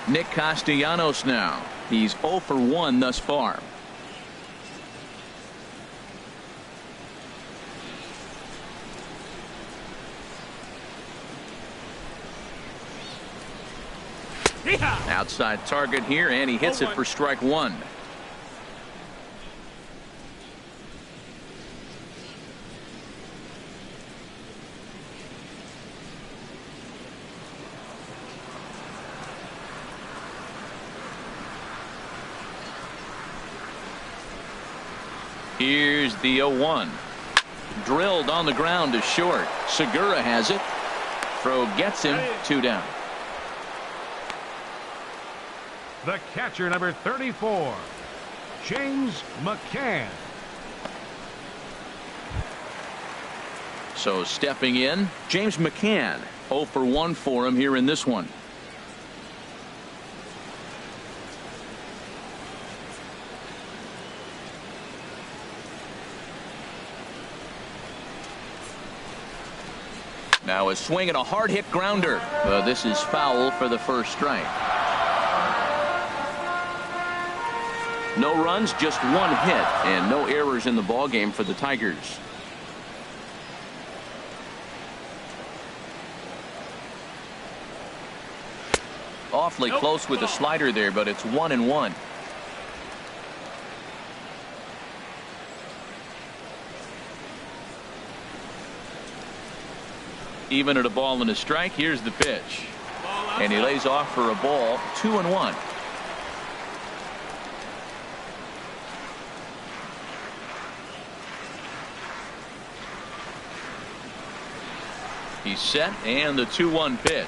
Nick Castellanos now. He's 0 for 1 thus far. Outside target here, and he hits it for strike 1. Here's the 0-1. Drilled on the ground to short. Segura has it. Throw gets him. 2 down. The catcher, number 34, James McCann. So stepping in, James McCann. 0 for 1 for him here in this one. Now a swing and a hard hit grounder. This is foul for the first strike. No runs, just 1 hit, and no errors in the ballgame for the Tigers. Awfully close with the slider there, but it's 1-1. Even at a ball and a strike, here's the pitch. And he lays off for a ball. 2-1. He's set, and the 2-1 pitch.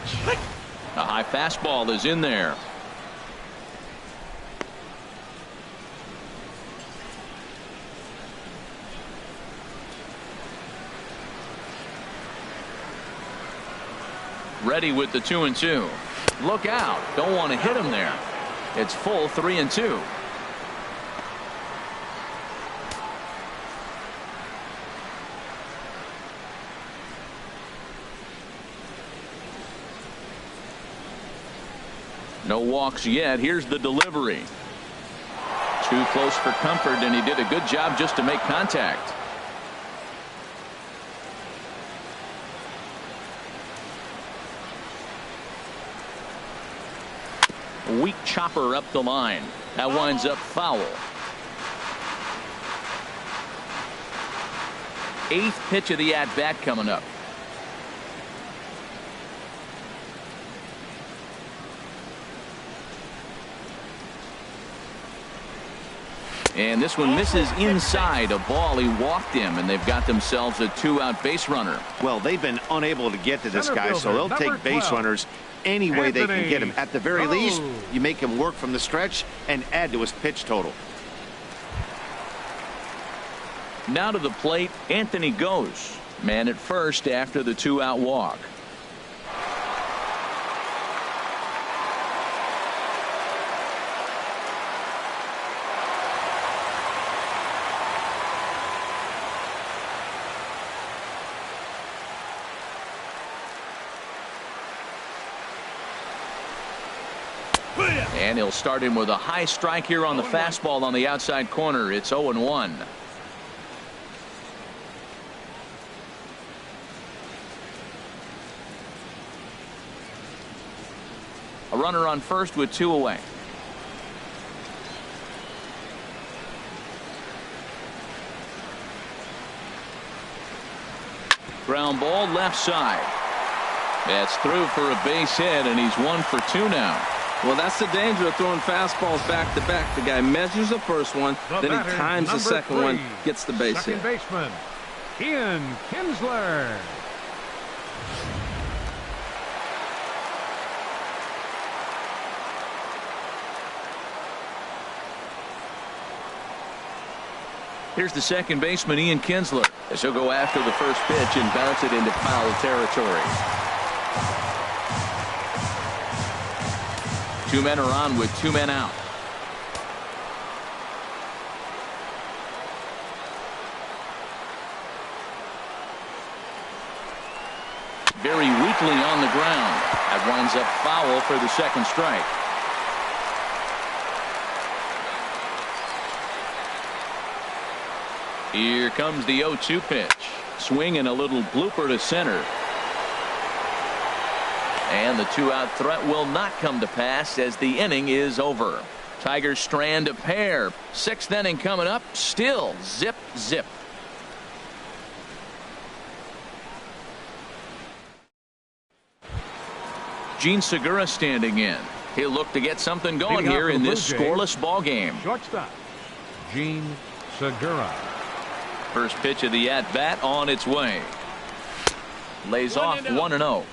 A high fastball is in there. Ready with the 2-2. Look out. Don't want to hit him there. It's full 3-2. No walks yet. Here's the delivery. Too close for comfort, and he did a good job just to make contact. Weak chopper up the line. That winds up foul. 8th pitch of the at-bat coming up. And this one misses inside. A ball. He walked him, and they've got themselves a 2-out base runner. Well, they've been unable to get to this guy, so they'll take base runners any way they can get him. At the very least, you make him work from the stretch and add to his pitch total. Now to the plate, Anthony goes. Man at first after the 2-out walk. And he'll start him with a high strike here on the fastball on the outside corner. It's 0-1. A runner on first with 2 away. Ground ball left side. That's through for a base hit, and he's 1 for 2 now. Well, that's the danger of throwing fastballs back to back. The guy measures the first one, then he times the second one, gets the base hit. Second baseman, Ian Kinsler. Here's the second baseman, Ian Kinsler, as he'll go after the first pitch and bounce it into foul territory. 2 men are on with 2 men out. Very weakly on the ground. That winds up foul for the second strike. Here comes the 0-2 pitch. Swing and a little blooper to center. And the 2-out threat will not come to pass as the inning is over. Tigers strand a pair. 6th inning coming up. Still zip zip. Gene Segura standing in. He'll look to get something going here in this scoreless ball game. Shortstop, Gene Segura. First pitch of the at-bat on its way. Lays off 1-0.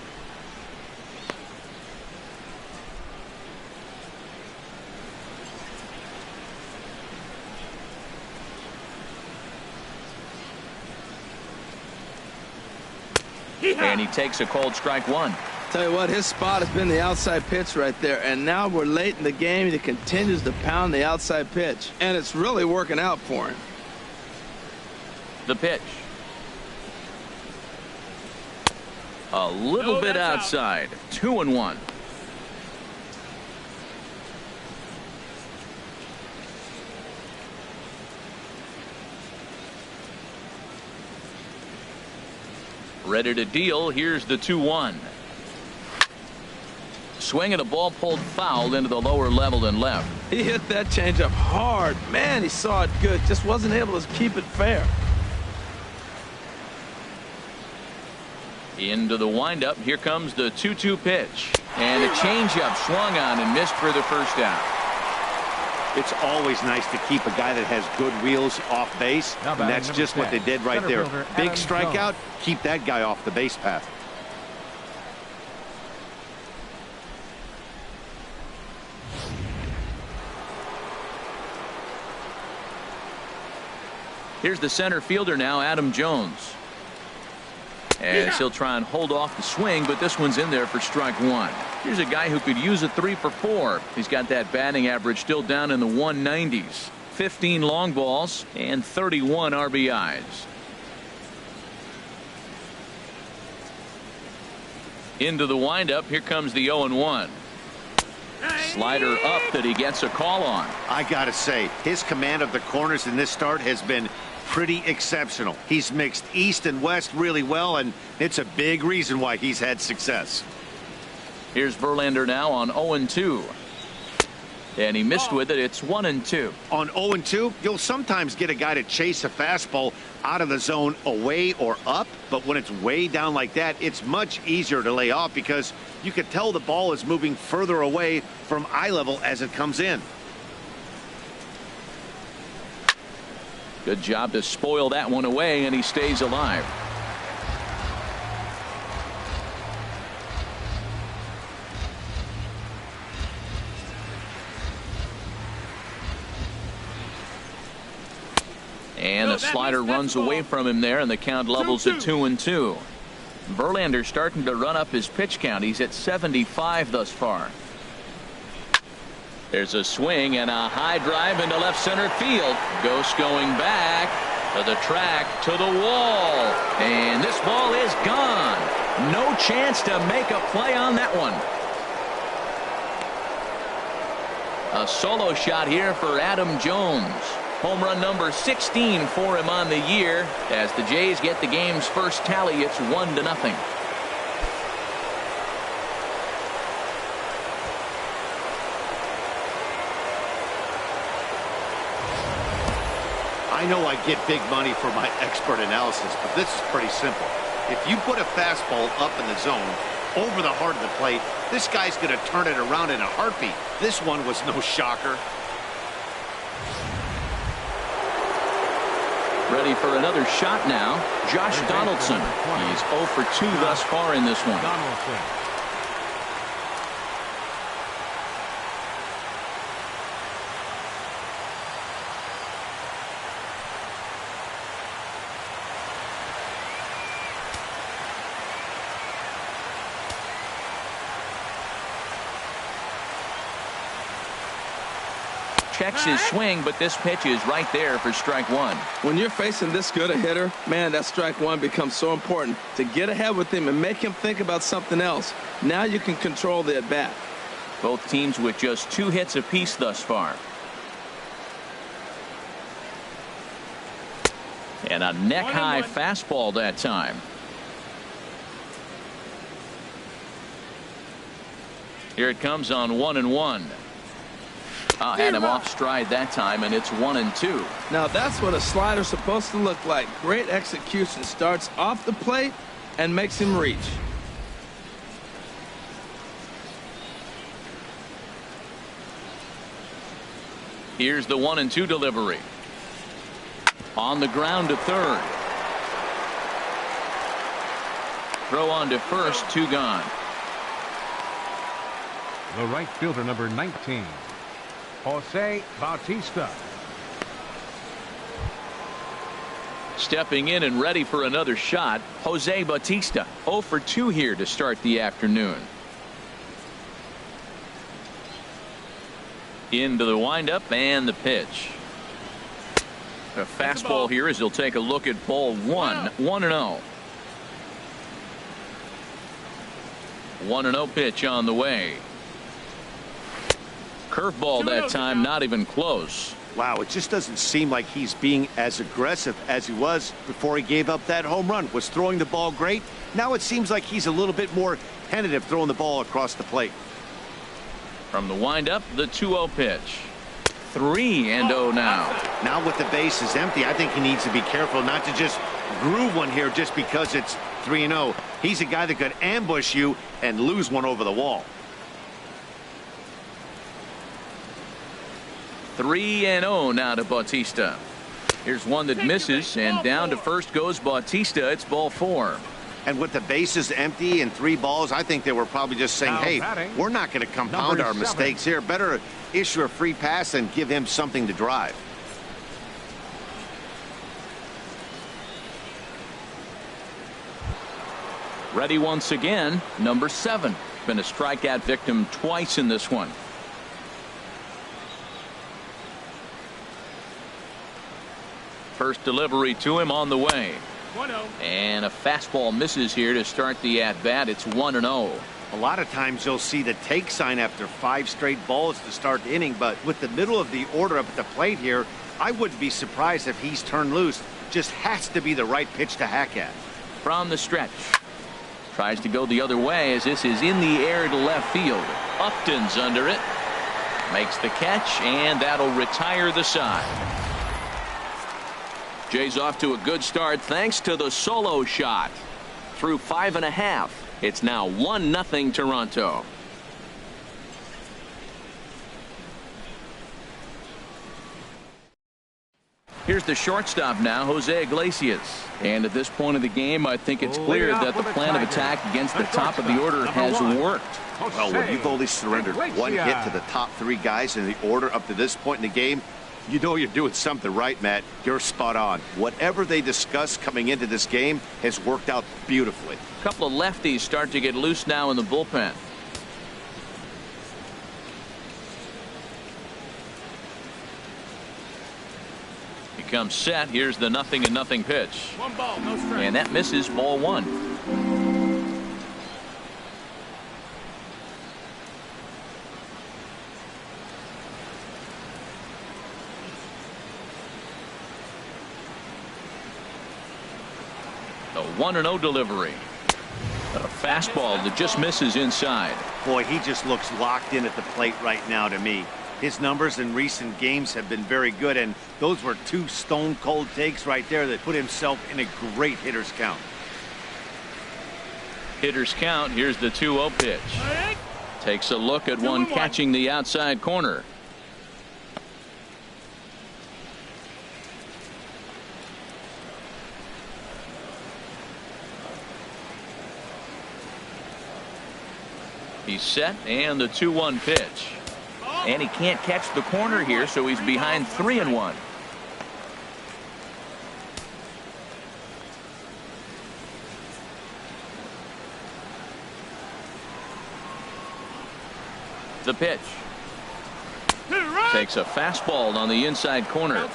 And he takes a cold strike one. Tell you what, his spot has been the outside pitch right there, and now we're late in the game and he continues to pound the outside pitch, and it's really working out for him. The pitch. A little bit outside. 2-1. Ready to deal. Here's the 2-1. Swing and a ball pulled foul into the lower level and left. He hit that changeup hard. Man, he saw it good. Just wasn't able to keep it fair. Into the windup. Here comes the 2-2 pitch. And a changeup swung on and missed for the first out. It's always nice to keep a guy that has good wheels off base. And that's just what they did right there. Big strikeout. Keep that guy off the base path. Here's the center fielder now, Adam Jones. As he'll try and hold off the swing, but this one's in there for strike one. Here's a guy who could use a 3 for 4. He's got that batting average still down in the 190s. 15 long balls and 31 RBIs. Into the windup. Here comes the 0-1. Slider up that he gets a call on. I gotta say, his command of the corners in this start has been pretty exceptional. He's mixed east and west really well, and it's a big reason why he's had success. Here's Verlander now on 0-2. And he missed with it. It's 1-2. On 0-2, you'll sometimes get a guy to chase a fastball out of the zone away or up, but when it's way down like that, it's much easier to lay off because you can tell the ball is moving further away from eye level as it comes in. Good job to spoil that one away, and he stays alive. And the slider runs away from him there, and the count levels at 2-2. Verlander starting to run up his pitch count. He's at 75 thus far. There's a swing and a high drive into left center field. Ghost going back to the track, to the wall. And this ball is gone. No chance to make a play on that one. A solo shot here for Adam Jones. Home run number 16 for him on the year. As the Jays get the game's first tally, it's 1-0. I know I get big money for my expert analysis, but this is pretty simple. If you put a fastball up in the zone, over the heart of the plate, this guy's going to turn it around in a heartbeat. This one was no shocker. Ready for another shot now. Josh Donaldson. He's 0 for 2 thus far in this one. Checks his swing, but this pitch is right there for strike one. When you're facing this good a hitter, man, that strike one becomes so important to get ahead with him and make him think about something else. Now you can control the at-bat. Both teams with just 2 hits apiece thus far. And a neck-high fastball that time. Here it comes on 1-1. Had him off stride that time, and it's 1-2. Now that's what a slider's supposed to look like. Great execution. Starts off the plate and makes him reach. Here's the 1-2 delivery. On the ground to third. Throw on to first, 2 gone. The right fielder, number 19, Jose Bautista. Stepping in and ready for another shot, Jose Bautista. 0 for 2 here to start the afternoon. Into the windup and the pitch. A fastball here as he'll take a look at ball 1. 1-0. 1-0 pitch on the way. Curveball that time, not even close. Wow, it just doesn't seem like he's being as aggressive as he was before he gave up that home run. Was throwing the ball great. Now it seems like he's a little bit more tentative throwing the ball across the plate. From the windup, the 2-0 pitch. 3-0 now. Now with the bases empty, I think he needs to be careful not to just groove one here just because it's 3-0. He's a guy that could ambush you and lose one over the wall. 3-0 now to Bautista. Here's one that misses, and down to first goes Bautista. It's ball 4. And with the bases empty and 3 balls, I think they were probably just saying, hey, we're not going to compound our mistakes here. Better issue a free pass and give him something to drive. Ready once again, number 7. Been a strikeout victim twice in this one. First delivery to him on the way. 1-0. And a fastball misses here to start the at-bat. It's 1-0. A lot of times you'll see the take sign after 5 straight balls to start the inning, but with the middle of the order up at the plate here, I wouldn't be surprised if he's turned loose. Just has to be the right pitch to hack at. From the stretch. Tries to go the other way as this is in the air to left field. Upton's under it. Makes the catch, and that'll retire the side. Jay's off to a good start thanks to the solo shot. Through 5.5. It's now 1-0 Toronto. Here's the shortstop now, Jose Iglesias. And at this point of the game, I think it's clear that the plan of attack against the top of the order has worked. Well, when you've only surrendered 1 hit to the top 3 guys in the order up to this point in the game, you know you're doing something right, Matt. You're spot on. Whatever they discussed coming into this game has worked out beautifully. A couple of lefties start to get loose now in the bullpen. He comes set. Here's the 0-0 pitch. 1 ball, no strike. And that misses, ball 1. A 1-0 delivery. A fastball that just misses inside. Boy, he just looks locked in at the plate right now to me. His numbers in recent games have been very good, and those were 2 stone-cold takes right there that put himself in a great hitter's count. Hitter's count. Here's the 2-0 pitch. Takes a look at one catching the outside corner. He's set, and the 2-1 pitch. And he can't catch the corner here, so he's behind 3-1. The pitch. Takes a fastball on the inside corner.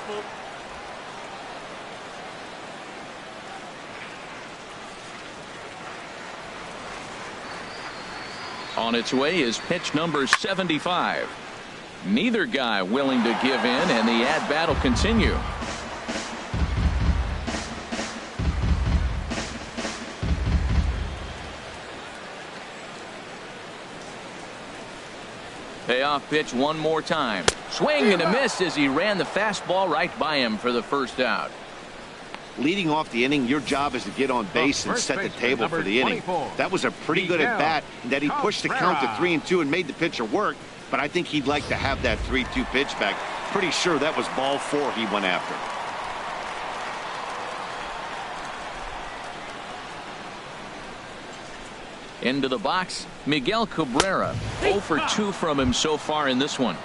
On its way is pitch number 75. Neither guy willing to give in, and the at-bat will continue. Payoff pitch one more time. Swing and a miss as he ran the fastball right by him for the first out. Leading off the inning, your job is to get on base and set the table for the inning. That was a pretty good at bat, and that he pushed the count to 3-2 and made the pitcher work. But I think he'd like to have that 3-2 pitch back. Pretty sure that was ball 4 he went after. Into the box, Miguel Cabrera. 0 for 2 from him so far in this one.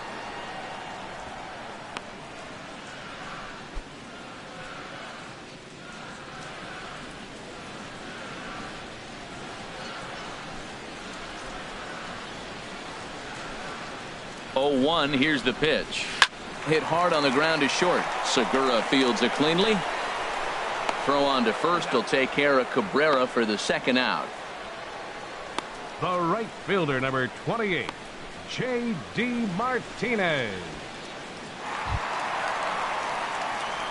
Oh-1, here's the pitch. Hit hard on the ground to short. Segura fields it cleanly. Throw on to first will take care of Cabrera for the second out. The right fielder, number 28, J.D. Martinez.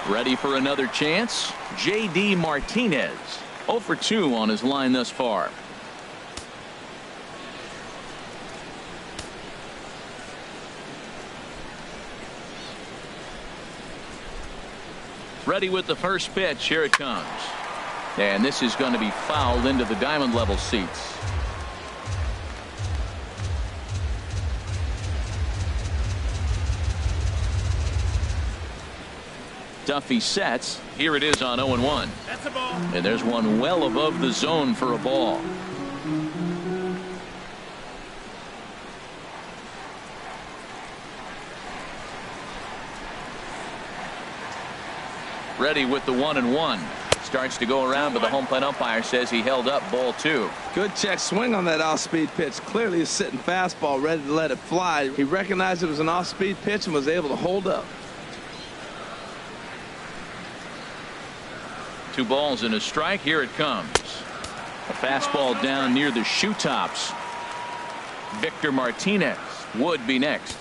Ready for another chance? J.D. Martinez. 0 for 2 on his line thus far. Ready with the first pitch. Here it comes. And this is going to be fouled into the diamond level seats. Duffy sets. Here it is on 0-1. That's a ball. And there's one well above the zone for a ball. Ready with the 1-1. Starts to go around, but the home plate umpire says he held up ball 2. Good check swing on that off-speed pitch. Clearly a sitting fastball ready to let it fly. He recognized it was an off-speed pitch and was able to hold up. 2 balls and a strike. Here it comes. A fastball down near the shoe tops. Victor Martinez would be next.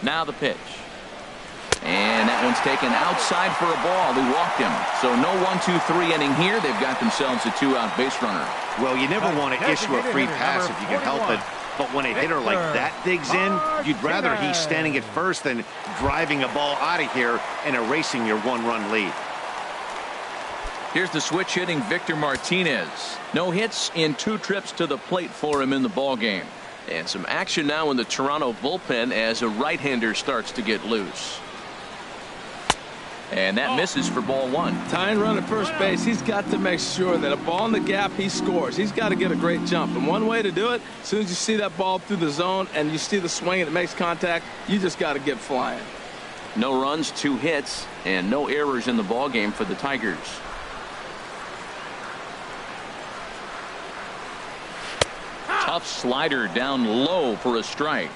Now the pitch. And that one's taken outside for a ball. They walked him. So no 1-2-3 inning here. They've got themselves a 2-out base runner. Well, you never want to issue a free pass if you can help it. But when a hitter like that digs in, you'd rather he's standing at first than driving a ball out of here and erasing your 1-run lead. Here's the switch hitting Victor Martinez. No hits in 2 trips to the plate for him in the ball game. And some action now in the Toronto bullpen as a right-hander starts to get loose. And that misses for ball 1. Tying run at first base. He's got to make sure that a ball in the gap he scores. He's got to get a great jump. And one way to do it, as soon as you see that ball through the zone and you see the swing and it makes contact, you just got to get flying. No runs, 2 hits, and no errors in the ball game for the Tigers. Tough slider down low for a strike.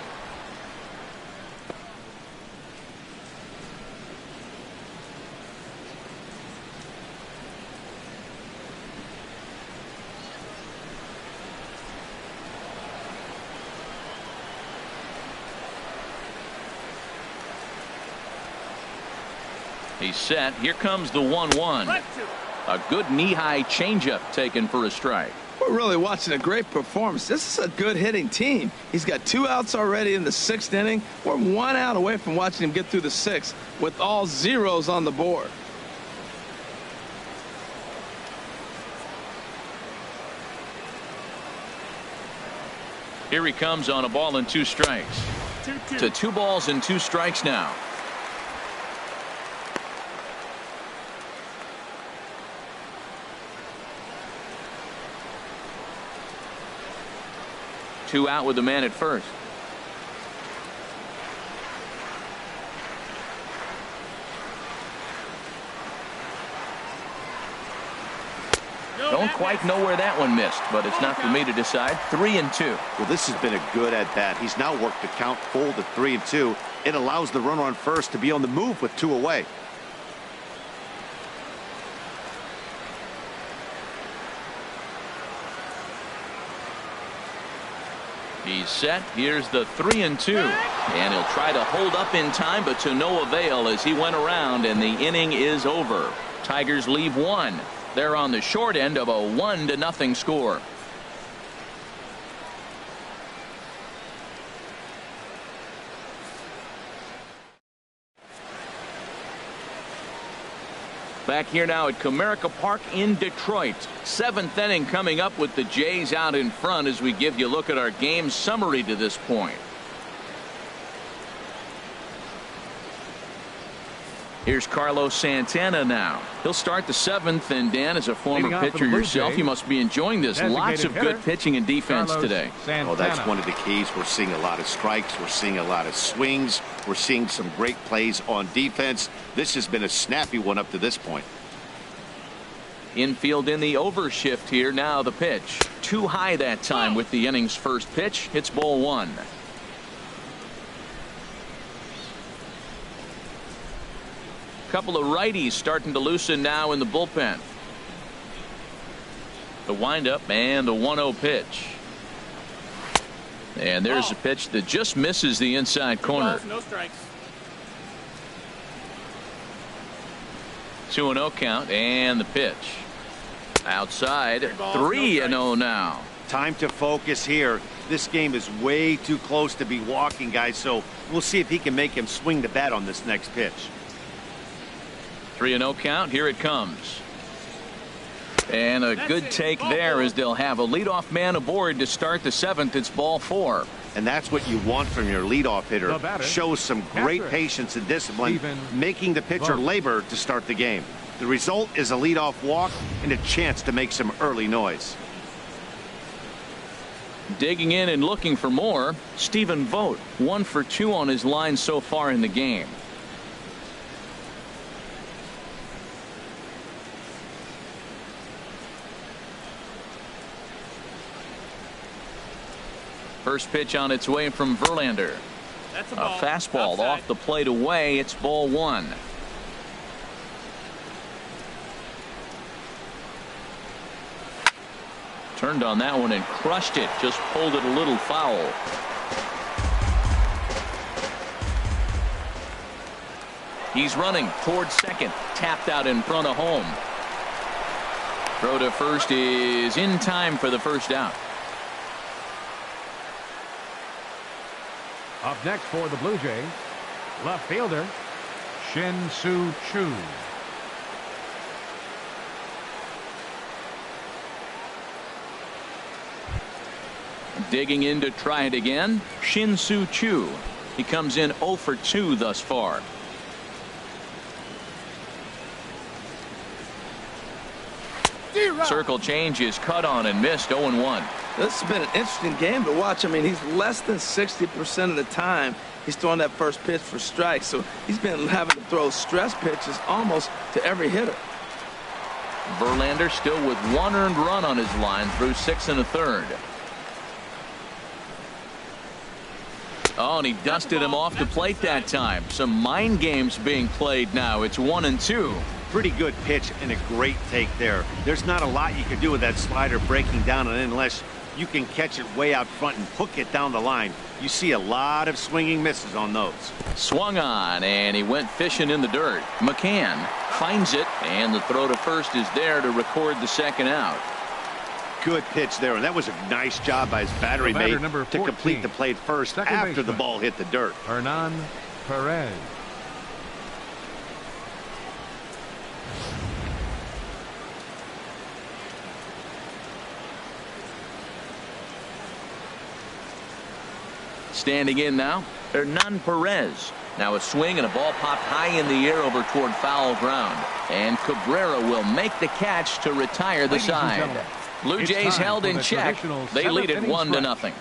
He's set. Here comes the 1-1. A good knee-high changeup taken for a strike. We're really watching a great performance. This is a good hitting team. He's got 2 outs already in the 6th inning. We're 1 out away from watching him get through the 6th with all zeros on the board. Here he comes on a ball and 2 strikes. 2-2. To 2 balls and 2 strikes now. Two out with the man at first. Don't quite know where that one missed, but it's not for me to decide. 3-2. Well, this has been a good at-bat. He's now worked the count full to 3-2. It allows the runner on first to be on the move with 2 away. He's set. Here's the 3-2. And he'll try to hold up in time, but to no avail as he went around, and the inning is over. Tigers leave one. They're on the short end of a 1-0 score. Back here now at Comerica Park in Detroit. 7th inning coming up with the Jays out in front as we give you a look at our game summary to this point. Here's Carlos Santana now. He'll start the 7th, and Dan, as a former pitcher yourself, you must be enjoying this. Lots of good pitching and defense today. Oh, that's one of the keys. We're seeing a lot of strikes. We're seeing a lot of swings. We're seeing some great plays on defense. This has been a snappy one up to this point. Infield in the overshift here. Now the pitch. Too high that time with the inning's first pitch. It's ball 1. Couple of righties starting to loosen now in the bullpen. The windup and the 1-0 pitch. And there's a pitch that just misses the inside corner. No strikes. 2-0 count, and the pitch. Outside. 3-0 now. Time to focus here. This game is way too close to be walking, guys, so we'll see if he can make him swing the bat on this next pitch. 3-0 count. Here it comes. And a good take there as they'll have a leadoff man aboard to start the 7th. It's ball 4. And that's what you want from your leadoff hitter. Shows some great patience and discipline, making the pitcher labor to start the game. The result is a leadoff walk and a chance to make some early noise. Digging in and looking for more, Stephen Vogt, 1 for 2 on his line so far in the game. First pitch on its way from Verlander. That's a ball. Fastball Outside. off the plate away. It's ball 1. Turned on that one and crushed it. Just pulled it a little foul. He's running towards second. Tapped out in front of home. Throw to first is in time for the first out. Up next for the Blue Jays, left fielder Shin-Soo Choo. Digging in to try it again, Shin-Soo Choo. He comes in 0 for 2 thus far. Circle change is cut on and missed. 0-1. This has been an interesting game to watch. I mean, he's less than 60% of the time he's throwing that first pitch for strikes. So he's been having to throw stress pitches almost to every hitter. Verlander still with 1 earned run on his line through 6 1/3. Oh, and he dusted him off the plate that time. Some mind games being played now. It's 1-2. Pretty good pitch and a great take there. There's not a lot you can do with that slider breaking down and unless you can catch it way out front and hook it down the line. You see a lot of swinging misses on those. Swung on, and he went fishing in the dirt. McCann finds it, and the throw to first is there to record the second out. Good pitch there, and that was a nice job by his battery mate to complete the play first after the ball hit the dirt. Hernan Perez. Standing in now, Hernan Perez. Now a swing and a ball popped high in the air over toward foul ground. And Cabrera will make the catch to retire the side. Blue Jays held in check. They lead it 1-0.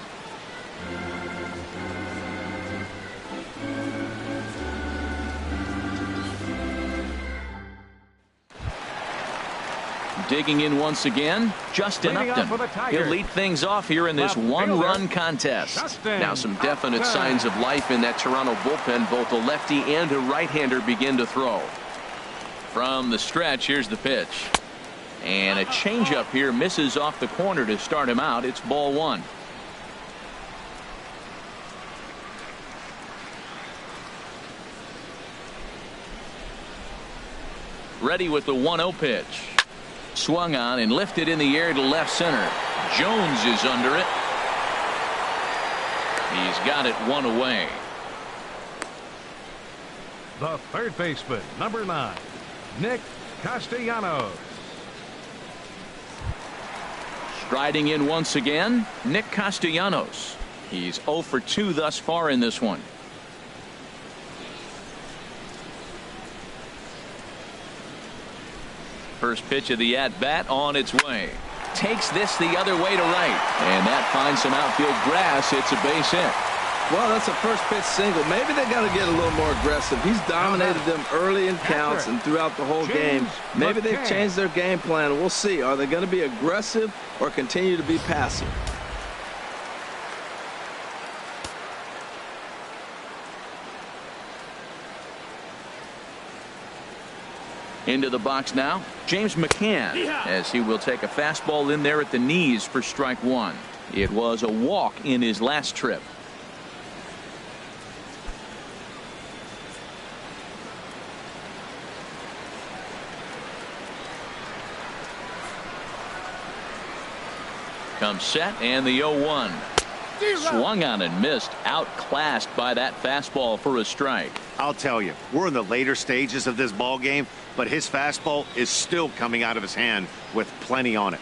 Digging in once again, Justin Upton. He'll lead things off here in this 1-run contest. Now some definite signs of life in that Toronto bullpen. Both a lefty and a right-hander begin to throw. From the stretch, here's the pitch. And a changeup here misses off the corner to start him out. It's ball 1. Ready with the 1-0 pitch. Swung on and lifted in the air to left center. Jones is under it. He's got it 1 away. The third baseman, number 9, Nick Castellanos. Striding in once again, Nick Castellanos. He's 0 for 2 thus far in this one. First pitch of the at-bat on its way. Takes this the other way to right. And that finds some outfield grass. It's a base hit. Well, that's a first pitch single. Maybe they got to get a little more aggressive. He's dominated them early in counts and throughout the whole game. Maybe they've changed their game plan. We'll see. Are they going to be aggressive or continue to be passive? Into the box now, James McCann, as he will take a fastball in there at the knees for strike 1. It was a walk in his last trip. Comes set and the 0-1. Swung on and missed. Outclassed by that fastball for a strike. I'll tell you, we're in the later stages of this ball game, but his fastball is still coming out of his hand with plenty on it.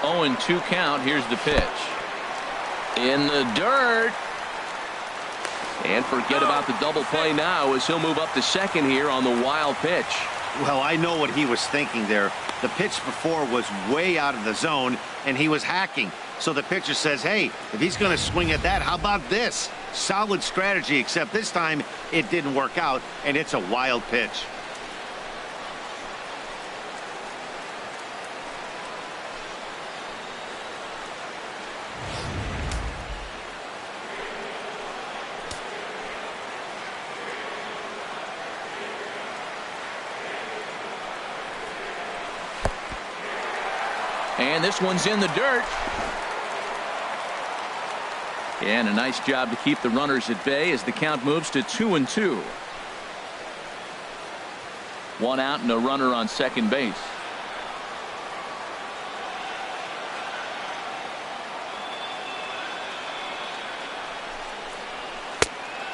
Oh, and 2 count. Here's the pitch. In the dirt. And forget about the double play now as he'll move up to second here on the wild pitch. Well, I know what he was thinking there. The pitch before was way out of the zone, and he was hacking. So the pitcher says, hey, if he's going to swing at that, how about this? Solid strategy, except this time it didn't work out, and it's a wild pitch. And this one's in the dirt. And a nice job to keep the runners at bay as the count moves to 2-2. 1 out and a runner on second base.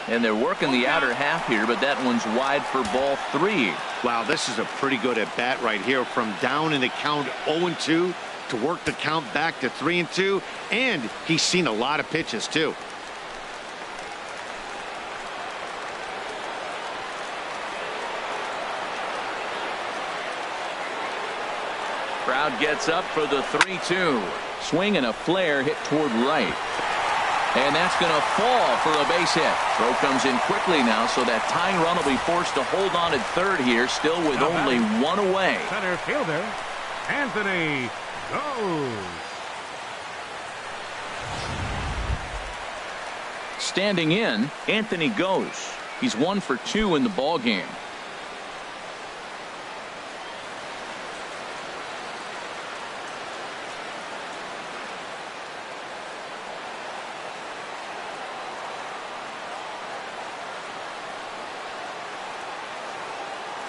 And they're working the outer half here, but that one's wide for ball 3. Wow, this is a pretty good at bat right here, from down in the count 0-2 to work the count back to 3-2, and he's seen a lot of pitches too. Crowd gets up for the 3-2. Swing and a flare hit toward right. And that's going to fall for a base hit. Throw comes in quickly now, so that tying run will be forced to hold on at third here, still with only 1 away. Center fielder, Anthony goes. Standing in, Anthony goes. He's 1 for 2 in the ball game.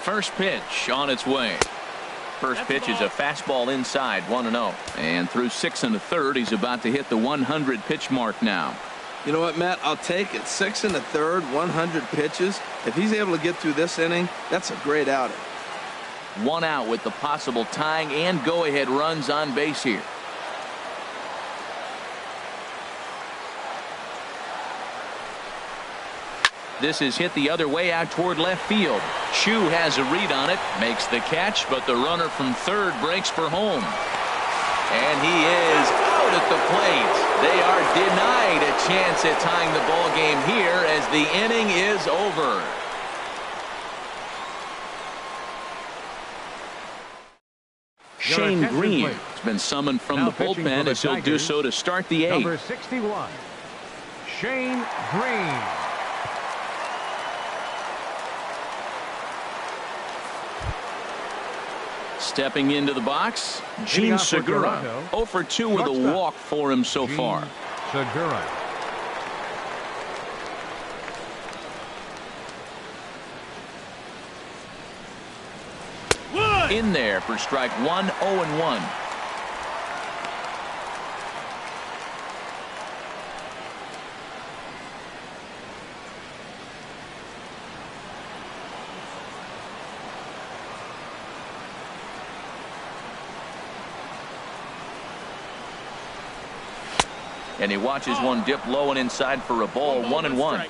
First pitch on its way. First pitch is a fastball inside, 1-0. And through 6 1/3, he's about to hit the 100 pitch mark now. You know what, Matt? I'll take it. 6 1/3, 100 pitches. If he's able to get through this inning, that's a great outing. 1 out with the possible tying and go-ahead runs on base here. This is hit the other way out toward left field. Chu has a read on it, makes the catch, but the runner from third breaks for home. And he is out at the plate. They are denied a chance at tying the ball game here as the inning is over. Shane Green has been summoned from the bullpen as he'll do so to start the 8th. Number 61, Shane Green. Stepping into the box, Gene Segura. 0 for 2 with a walk for him so far. Segura. In there for strike one, 0-1. And he watches one dip low and inside for a ball, 1-1.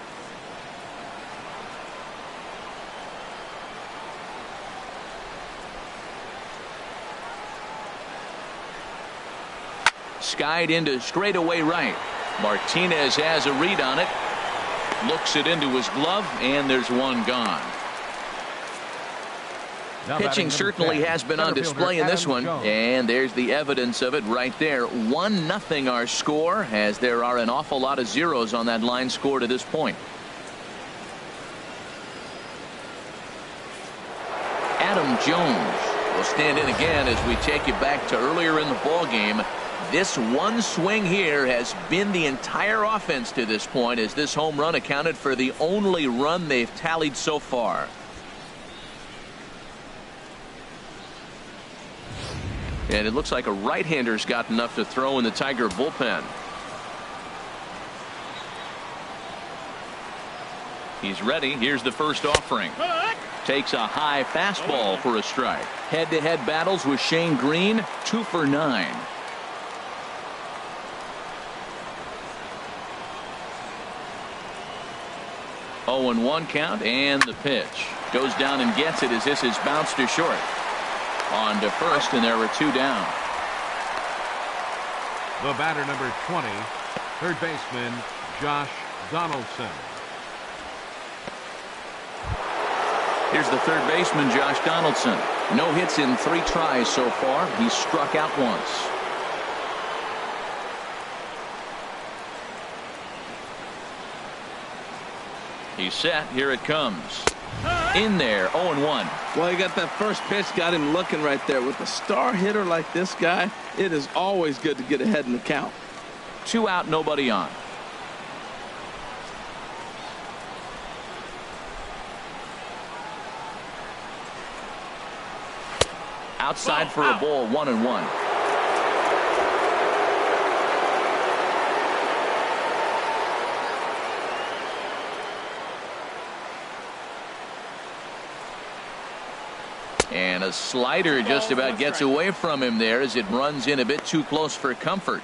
Skied into straightaway right. Martinez has a read on it. Looks it into his glove, and there's one gone. Pitching certainly has been on display in this one, and there's the evidence of it right there. 1-0 our score, as there are an awful lot of zeros on that line score to this point. Adam Jones will stand in again as we take you back to earlier in the ball game. This one swing here has been the entire offense to this point, as this home run accounted for the only run they've tallied so far. And it looks like a right-hander's got enough to throw in the Tiger bullpen. He's ready. Here's the first offering. Takes a high fastball for a strike. Head-to-head battles with Shane Green, 2 for 9. Oh, and 1 count, and the pitch goes down and gets it as this is bounced to short. On to first, and there were 2 down. The batter, number 20, third baseman Josh Donaldson. Here's the third baseman, Josh Donaldson. No hits in 3 tries so far. He's struck out once. He's set. Here it comes. In there, 0-1. Well, he got that first pitch, got him looking right there. With a star hitter like this guy, it is always good to get ahead in the count. 2 out, nobody on. Outside for a ball, 1-1. And a slider just about gets away from him there as it runs in a bit too close for comfort.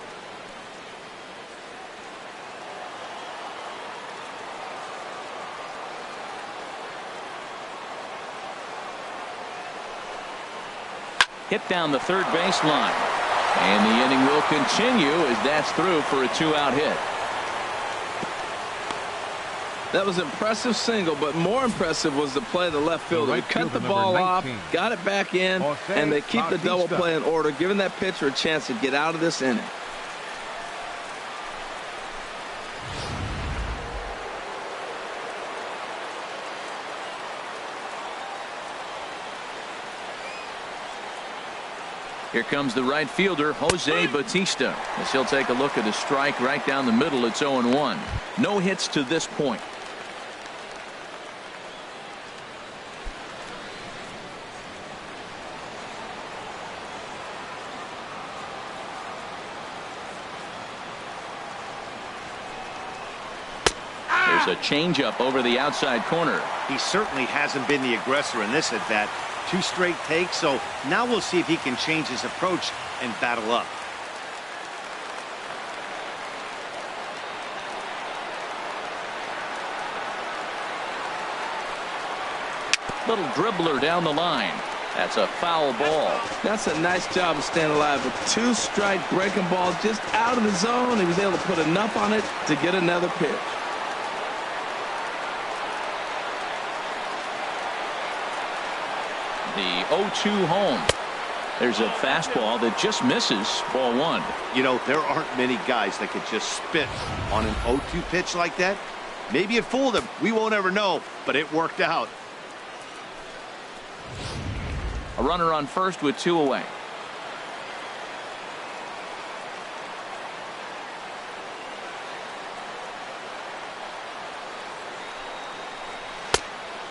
Hit down the third baseline. And the inning will continue as that's through for a 2-out hit. That was an impressive single, but more impressive was the play of the left fielder. He cut the ball off, got it back in, and they keep the double play in order, giving that pitcher a chance to get out of this inning. Here comes the right fielder, Jose Bautista, as he'll take a look at a strike right down the middle. It's 0-1. No hits to this point. There's a changeup over the outside corner. He certainly hasn't been the aggressor in this at bat. 2 straight takes, so now we'll see if he can change his approach and battle up. Little dribbler down the line. That's a foul ball. That's a nice job of staying alive with 2 strike breaking balls just out of the zone. He was able to put enough on it to get another pitch. The 0-2 home. There's a fastball that just misses, ball 1. You know, there aren't many guys that could just spit on an 0-2 pitch like that. Maybe it fooled him. We won't ever know, but it worked out. A runner on first with 2 away.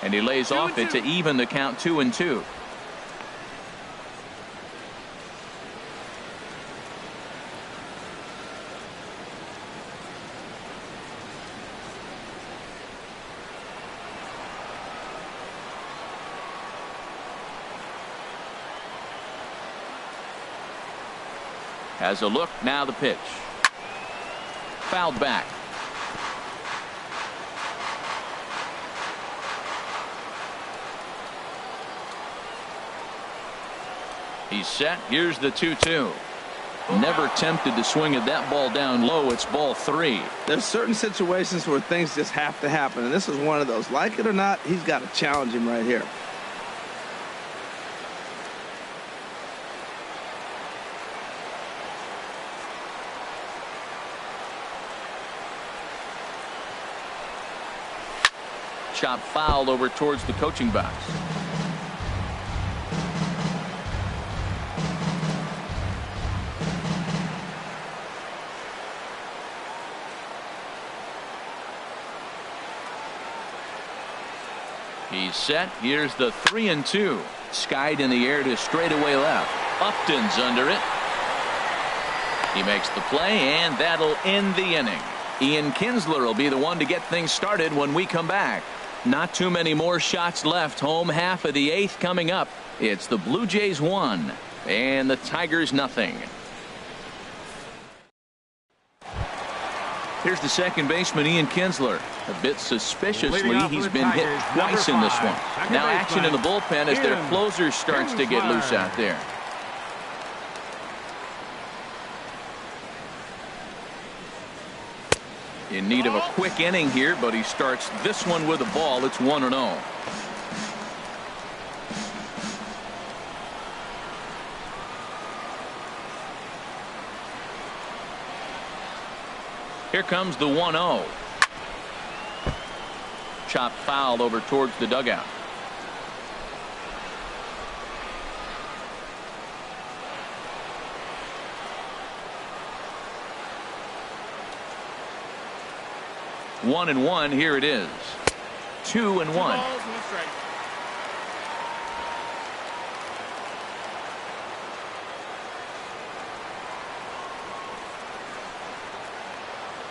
And he lays off it to even the count 2-2. Has a look, now the pitch. Fouled back. He's set. Here's the 2-2. Never tempted to swing at that ball down low. It's ball 3. There's certain situations where things just have to happen, and this is one of those. Like it or not, he's got to challenge him right here. Chop foul over towards the coaching box. He's set. Here's the 3-2. Skied in the air to straightaway left. Upton's under it. He makes the play, and that'll end the inning. Ian Kinsler will be the one to get things started when we come back. Not too many more shots left. Home half of the 8th coming up. It's the Blue Jays 1 and the Tigers nothing. Here's the second baseman, Ian Kinsler. A bit suspiciously, he's been hit twice in this one. Now action in the bullpen as their closer starts to get loose out there. In need of a quick inning here, but he starts this one with a ball. It's 1-0. Here comes the 1-0. Chop foul over towards the dugout. One and one. Here it is. 2-1.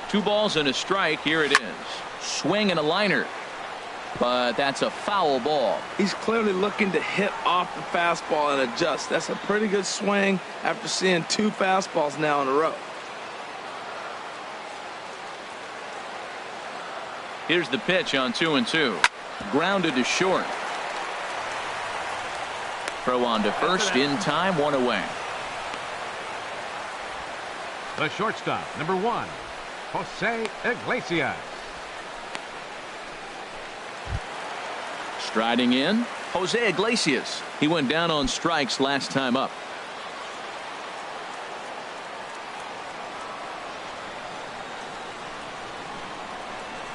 Two balls and a strike. Here it is. Swing and a liner. But that's a foul ball. He's clearly looking to hit off the fastball and adjust. That's a pretty good swing after seeing 2 fastballs now in a row. Here's the pitch on 2-2. Grounded to short. Throw on to first in time, 1 away. The shortstop, number 1, Jose Iglesias. Striding in, Jose Iglesias. He went down on strikes last time up.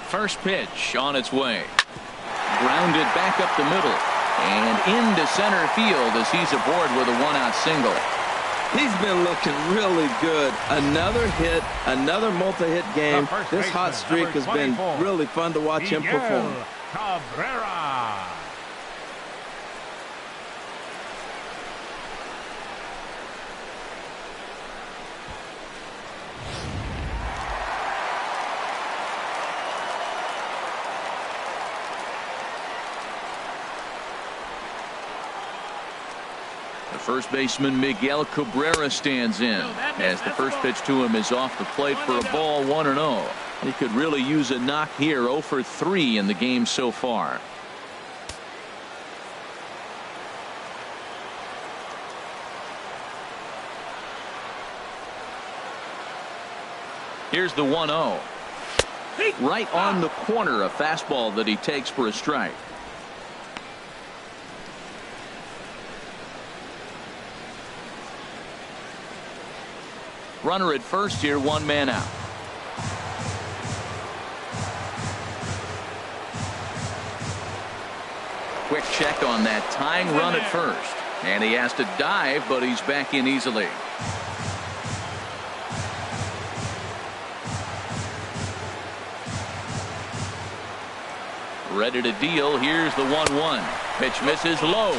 First pitch on its way. Grounded back up the middle and into center field as he's aboard with a 1-out single. He's been looking really good. Another hit, another multi-hit game. This hot streak has been really fun to watch him perform. Cabrera. First baseman Miguel Cabrera stands in as the first pitch to him is off the plate for a ball, 1-0. He could really use a knock here. 0 for 3 in the game so far. Here's the 1-0. Right on the corner, a fastball that he takes for a strike. Runner at first here, 1 man out. Quick check on that tying run at first. And he has to dive, but he's back in easily. Ready to deal. Here's the 1-1. Pitch misses low.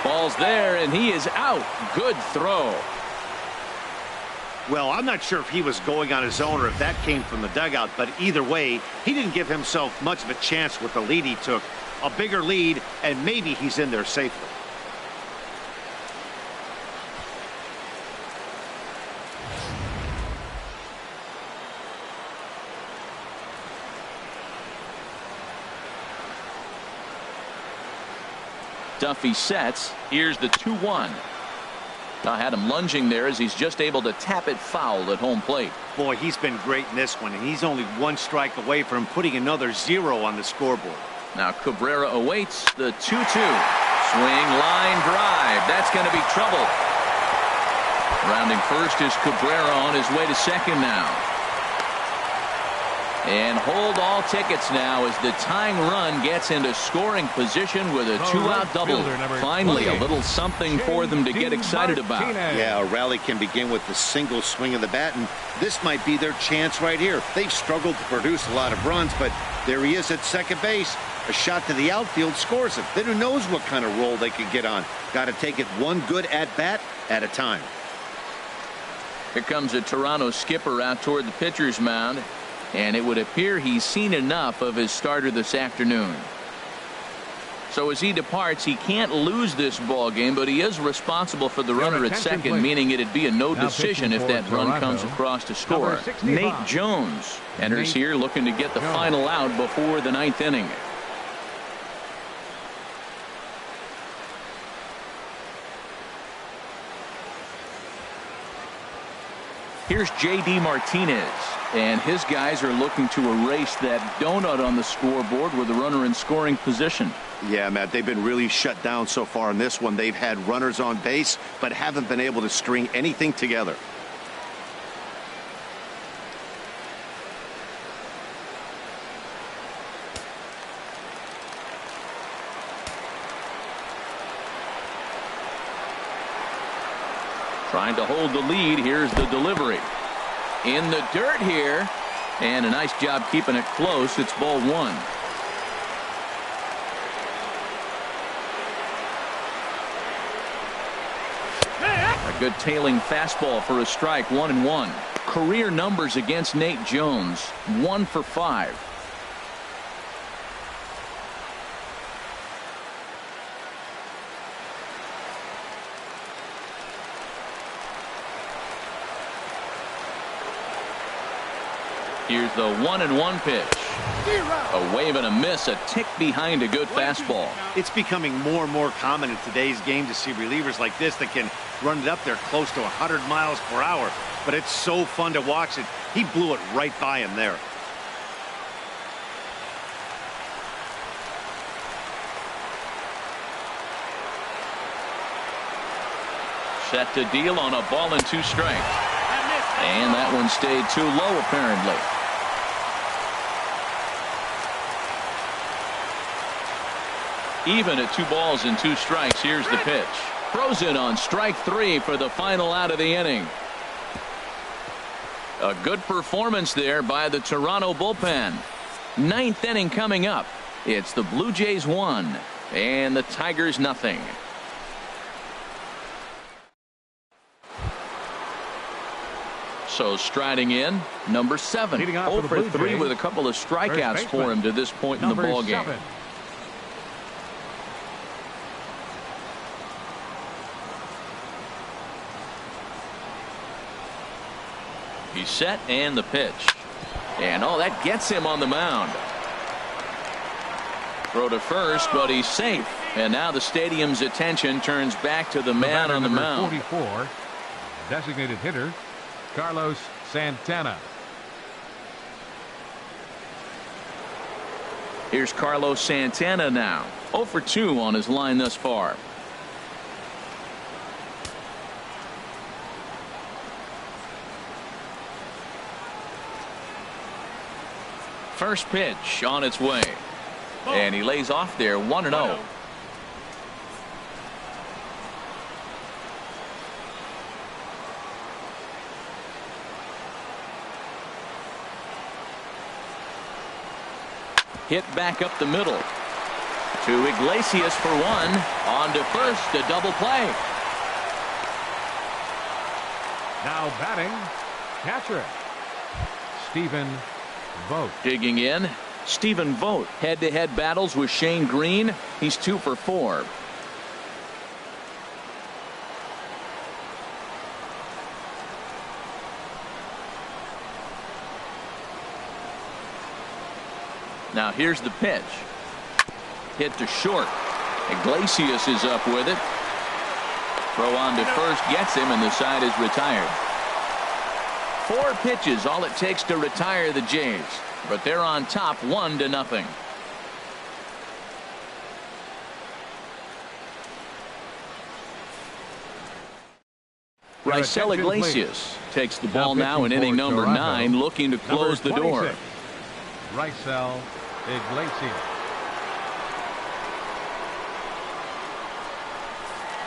Ball's there, and he is out. Good throw. Well, I'm not sure if he was going on his own or if that came from the dugout, but either way, he didn't give himself much of a chance with the lead he took. A bigger lead, and maybe he's in there safely. Duffy sets. Here's the 2-1. I had him lunging there as he's just able to tap it foul at home plate. Boy, he's been great in this one, and he's only one strike away from putting another 0 on the scoreboard. Now Cabrera awaits the 2-2. Swing, line drive. That's going to be trouble. Rounding first is Cabrera on his way to second now. And hold all tickets now as the tying run gets into scoring position with a 2-out double. Finally, a little something for them to get excited about. Yeah, a rally can begin with the single swing of the bat, and this might be their chance right here. They've struggled to produce a lot of runs, but there he is at second base. A shot to the outfield scores it. Then who knows what kind of roll they could get on. Got to take it one good at-bat at a time. Here comes a Toronto skipper out toward the pitcher's mound. And it would appear he's seen enough of his starter this afternoon. So as he departs, he can't lose this ball game, but he is responsible for the runner at second, meaning it'd be a no decision if that run comes across to score. Nate Jones enters here looking to get the final out before the 9th inning. Here's J.D. Martinez, and his guys are looking to erase that donut on the scoreboard with a runner in scoring position. Yeah, Matt, they've been really shut down so far in this one. They've had runners on base, but haven't been able to string anything together. Trying to hold the lead. Here's the delivery. In the dirt here. And a nice job keeping it close. It's ball 1. A good tailing fastball for a strike. 1-1. Career numbers against Nate Jones. 1 for 5. Here's the 1-1 pitch. A wave and a miss, a tick behind a good fastball. It's becoming more and more common in today's game to see relievers like this that can run it up there close to 100 miles per hour. But it's so fun to watch it. He blew it right by him there. Set to deal on a ball and 2 strikes. And that one stayed too low apparently. Even at 2 balls and 2 strikes. Here's the pitch. Throws it on strike 3 for the final out of the inning. A good performance there by the Toronto bullpen. 9th inning coming up. It's the Blue Jays 1 and the Tigers nothing. So striding in, number 7. 0 for 3 with a couple of strikeouts for him to this point in the ball game. He's set and the pitch. And oh, that gets him on the mound. Throw to first, but he's safe. And now the stadium's attention turns back to the man on the mound. 44, designated hitter, Carlos Santana. Here's Carlos Santana now. 0 for 2 on his line thus far. First pitch on its way. And he lays off there 1-0. hit back up the middle. To Iglesias for one. On to first, a double play. Now batting, catcher, Stephen Vogt. Digging in, Stephen Vogt. Head-to-head battles with Shane Green. He's 2 for 4. Now here's the pitch. Hit to short. Iglesias is up with it. Throw on to first gets him, and the side is retired. 4 pitches, all it takes to retire the Jays. But they're on top 1-0. Raisel Iglesias takes the ball now in inning number 9, looking to close the door. Raisel Iglesias.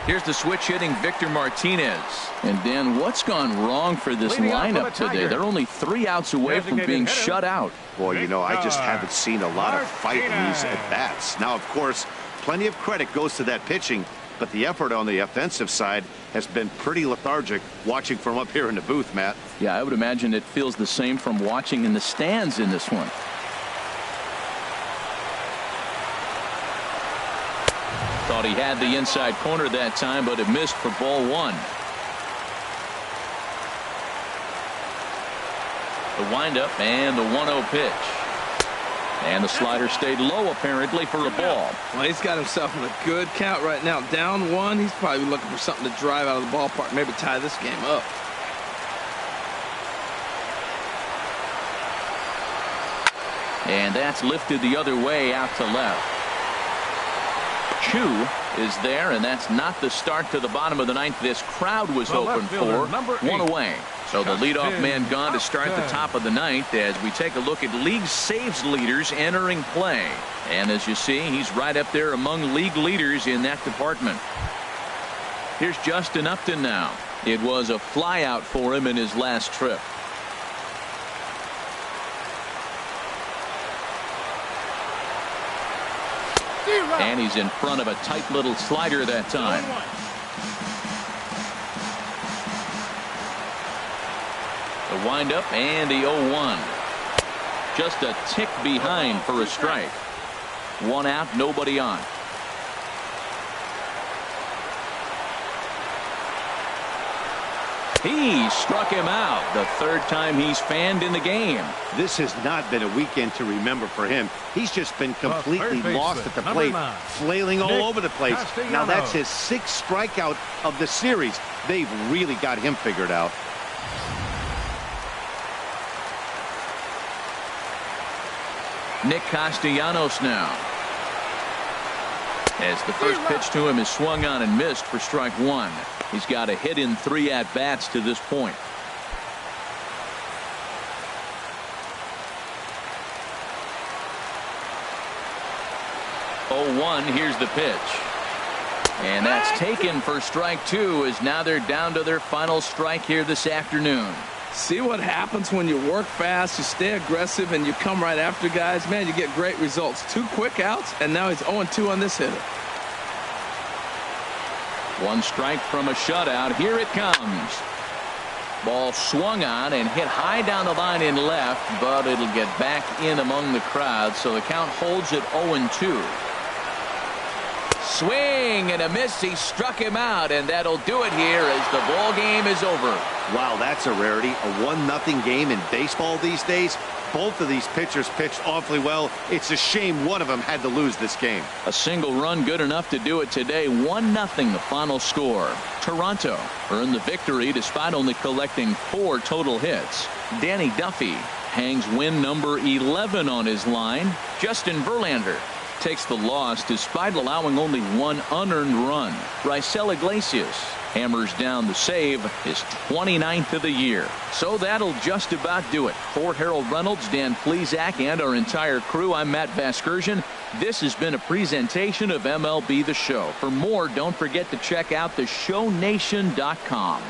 Here's the switch hitting Victor Martinez. And Dan, what's gone wrong for this lineup today? They're only 3 outs away from being shut out. Boy, you know, I just haven't seen a lot of fight in these at-bats. Now, of course, plenty of credit goes to that pitching, but the effort on the offensive side has been pretty lethargic watching from up here in the booth, Matt. Yeah, I would imagine it feels the same from watching in the stands in this one. Thought he had the inside corner that time, but it missed for ball 1. The windup and the 1-0 pitch. And the slider stayed low apparently for a ball. Well, he's got himself in a good count right now. Down 1. He's probably looking for something to drive out of the ballpark, maybe tie this game up. And that's lifted the other way out to left. Chu is there, and that's not the start to the bottom of the 9th this crowd was hoping for. 1 away. So the leadoff man gone to start the top of the 9th as we take a look at league saves leaders entering play. And as you see, he's right up there among league leaders in that department. Here's Justin Upton now. It was a flyout for him in his last trip. And he's in front of a tight little slider that time. The windup and the 0-1. Just a tick behind for a strike. 1 out, nobody on. He struck him out. The 3rd time he's fanned in the game. This has not been a weekend to remember for him. He's just been completely lost at the plate, flailing all over the place. Now that's his 6th strikeout of the series. They've really got him figured out. Nick Castellanos now. As the first pitch to him is swung on and missed for strike 1. He's got a hit in 3 at-bats to this point. Oh, 1, here's the pitch. And that's taken for strike 2 as now they're down to their final strike here this afternoon. See what happens when you work fast, you stay aggressive, and you come right after guys. Man, you get great results. 2 quick outs, and now he's 0-2 on this hitter. 1 strike from a shutout. Here it comes. Ball swung on and hit high down the line in left, but it'll get back in among the crowd, so the count holds at 0-2. Swing and a miss. He struck him out, and that'll do it here as the ball game is over. Wow, that's a rarity. A 1-0 game in baseball these days. Both of these pitchers pitched awfully well. It's a shame one of them had to lose this game. A single run good enough to do it today. 1-0 the final score. Toronto earned the victory despite only collecting 4 total hits. Danny Duffy hangs win number 11 on his line. Justin Verlander takes the loss despite allowing only 1 unearned run. Raisel Iglesias hammers down the save, his 29th of the year. So that'll just about do it. For Harold Reynolds, Dan Plesac, and our entire crew, I'm Matt Vasgersian. This has been a presentation of MLB The Show. For more, don't forget to check out theshownation.com.